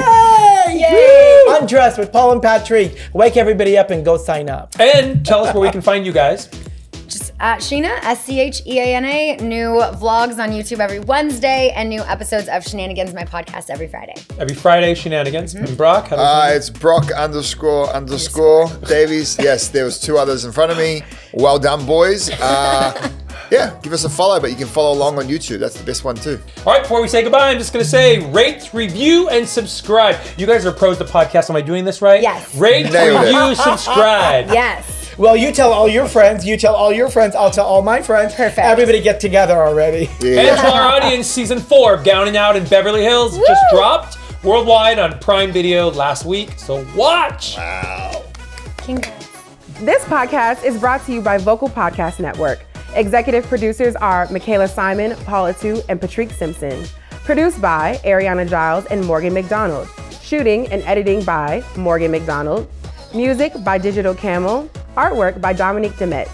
Yay! Undressed with Pol and Patrik. Wake everybody up and go sign up. And tell us where we can find you guys. Just at Scheana, Scheana. New vlogs on YouTube every Wednesday and new episodes of Shenanigans, my podcast, every Friday. Every Friday, Shenanigans. And Brock? It's Brock __ Davies. Yes, there was 2 others in front of me. Well done, boys. Yeah, give us a follow, but you can follow along on YouTube. That's the best one too. All right, before we say goodbye, I'm just going to say rate, review, and subscribe. You guys are pros at podcasts. Am I doing this right? Yes. Rate, review, subscribe. Yes. Well, you tell all your friends, you tell all your friends, I'll tell all my friends. Perfect. Everybody get together already. Yeah. And to our audience, season 4 of Down and Out in Beverly Hills just dropped worldwide on Prime Video last week. So watch. Wow. Congrats. This podcast is brought to you by Vocal Podcast Network. Executive producers are Michaela Simon, Pol Atteu, and Patrik Simpson. Produced by Ariana Giles and Morgan McDonald. Shooting and editing by Morgan McDonald. Music by Digital Camel. Artwork by Dominique Demetz.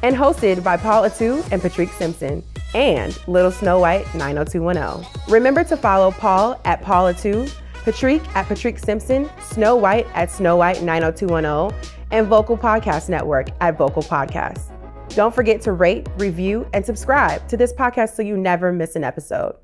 And hosted by Pol Atteu and Patrik Simpson. And Little Snow White 90210. Remember to follow Pol at Pol Atteu, Patrik at Patrik Simpson, Snow White at Snow White 90210, and Vocal Podcast Network at Vocal Podcasts. Don't forget to rate, review, and subscribe to this podcast so you never miss an episode.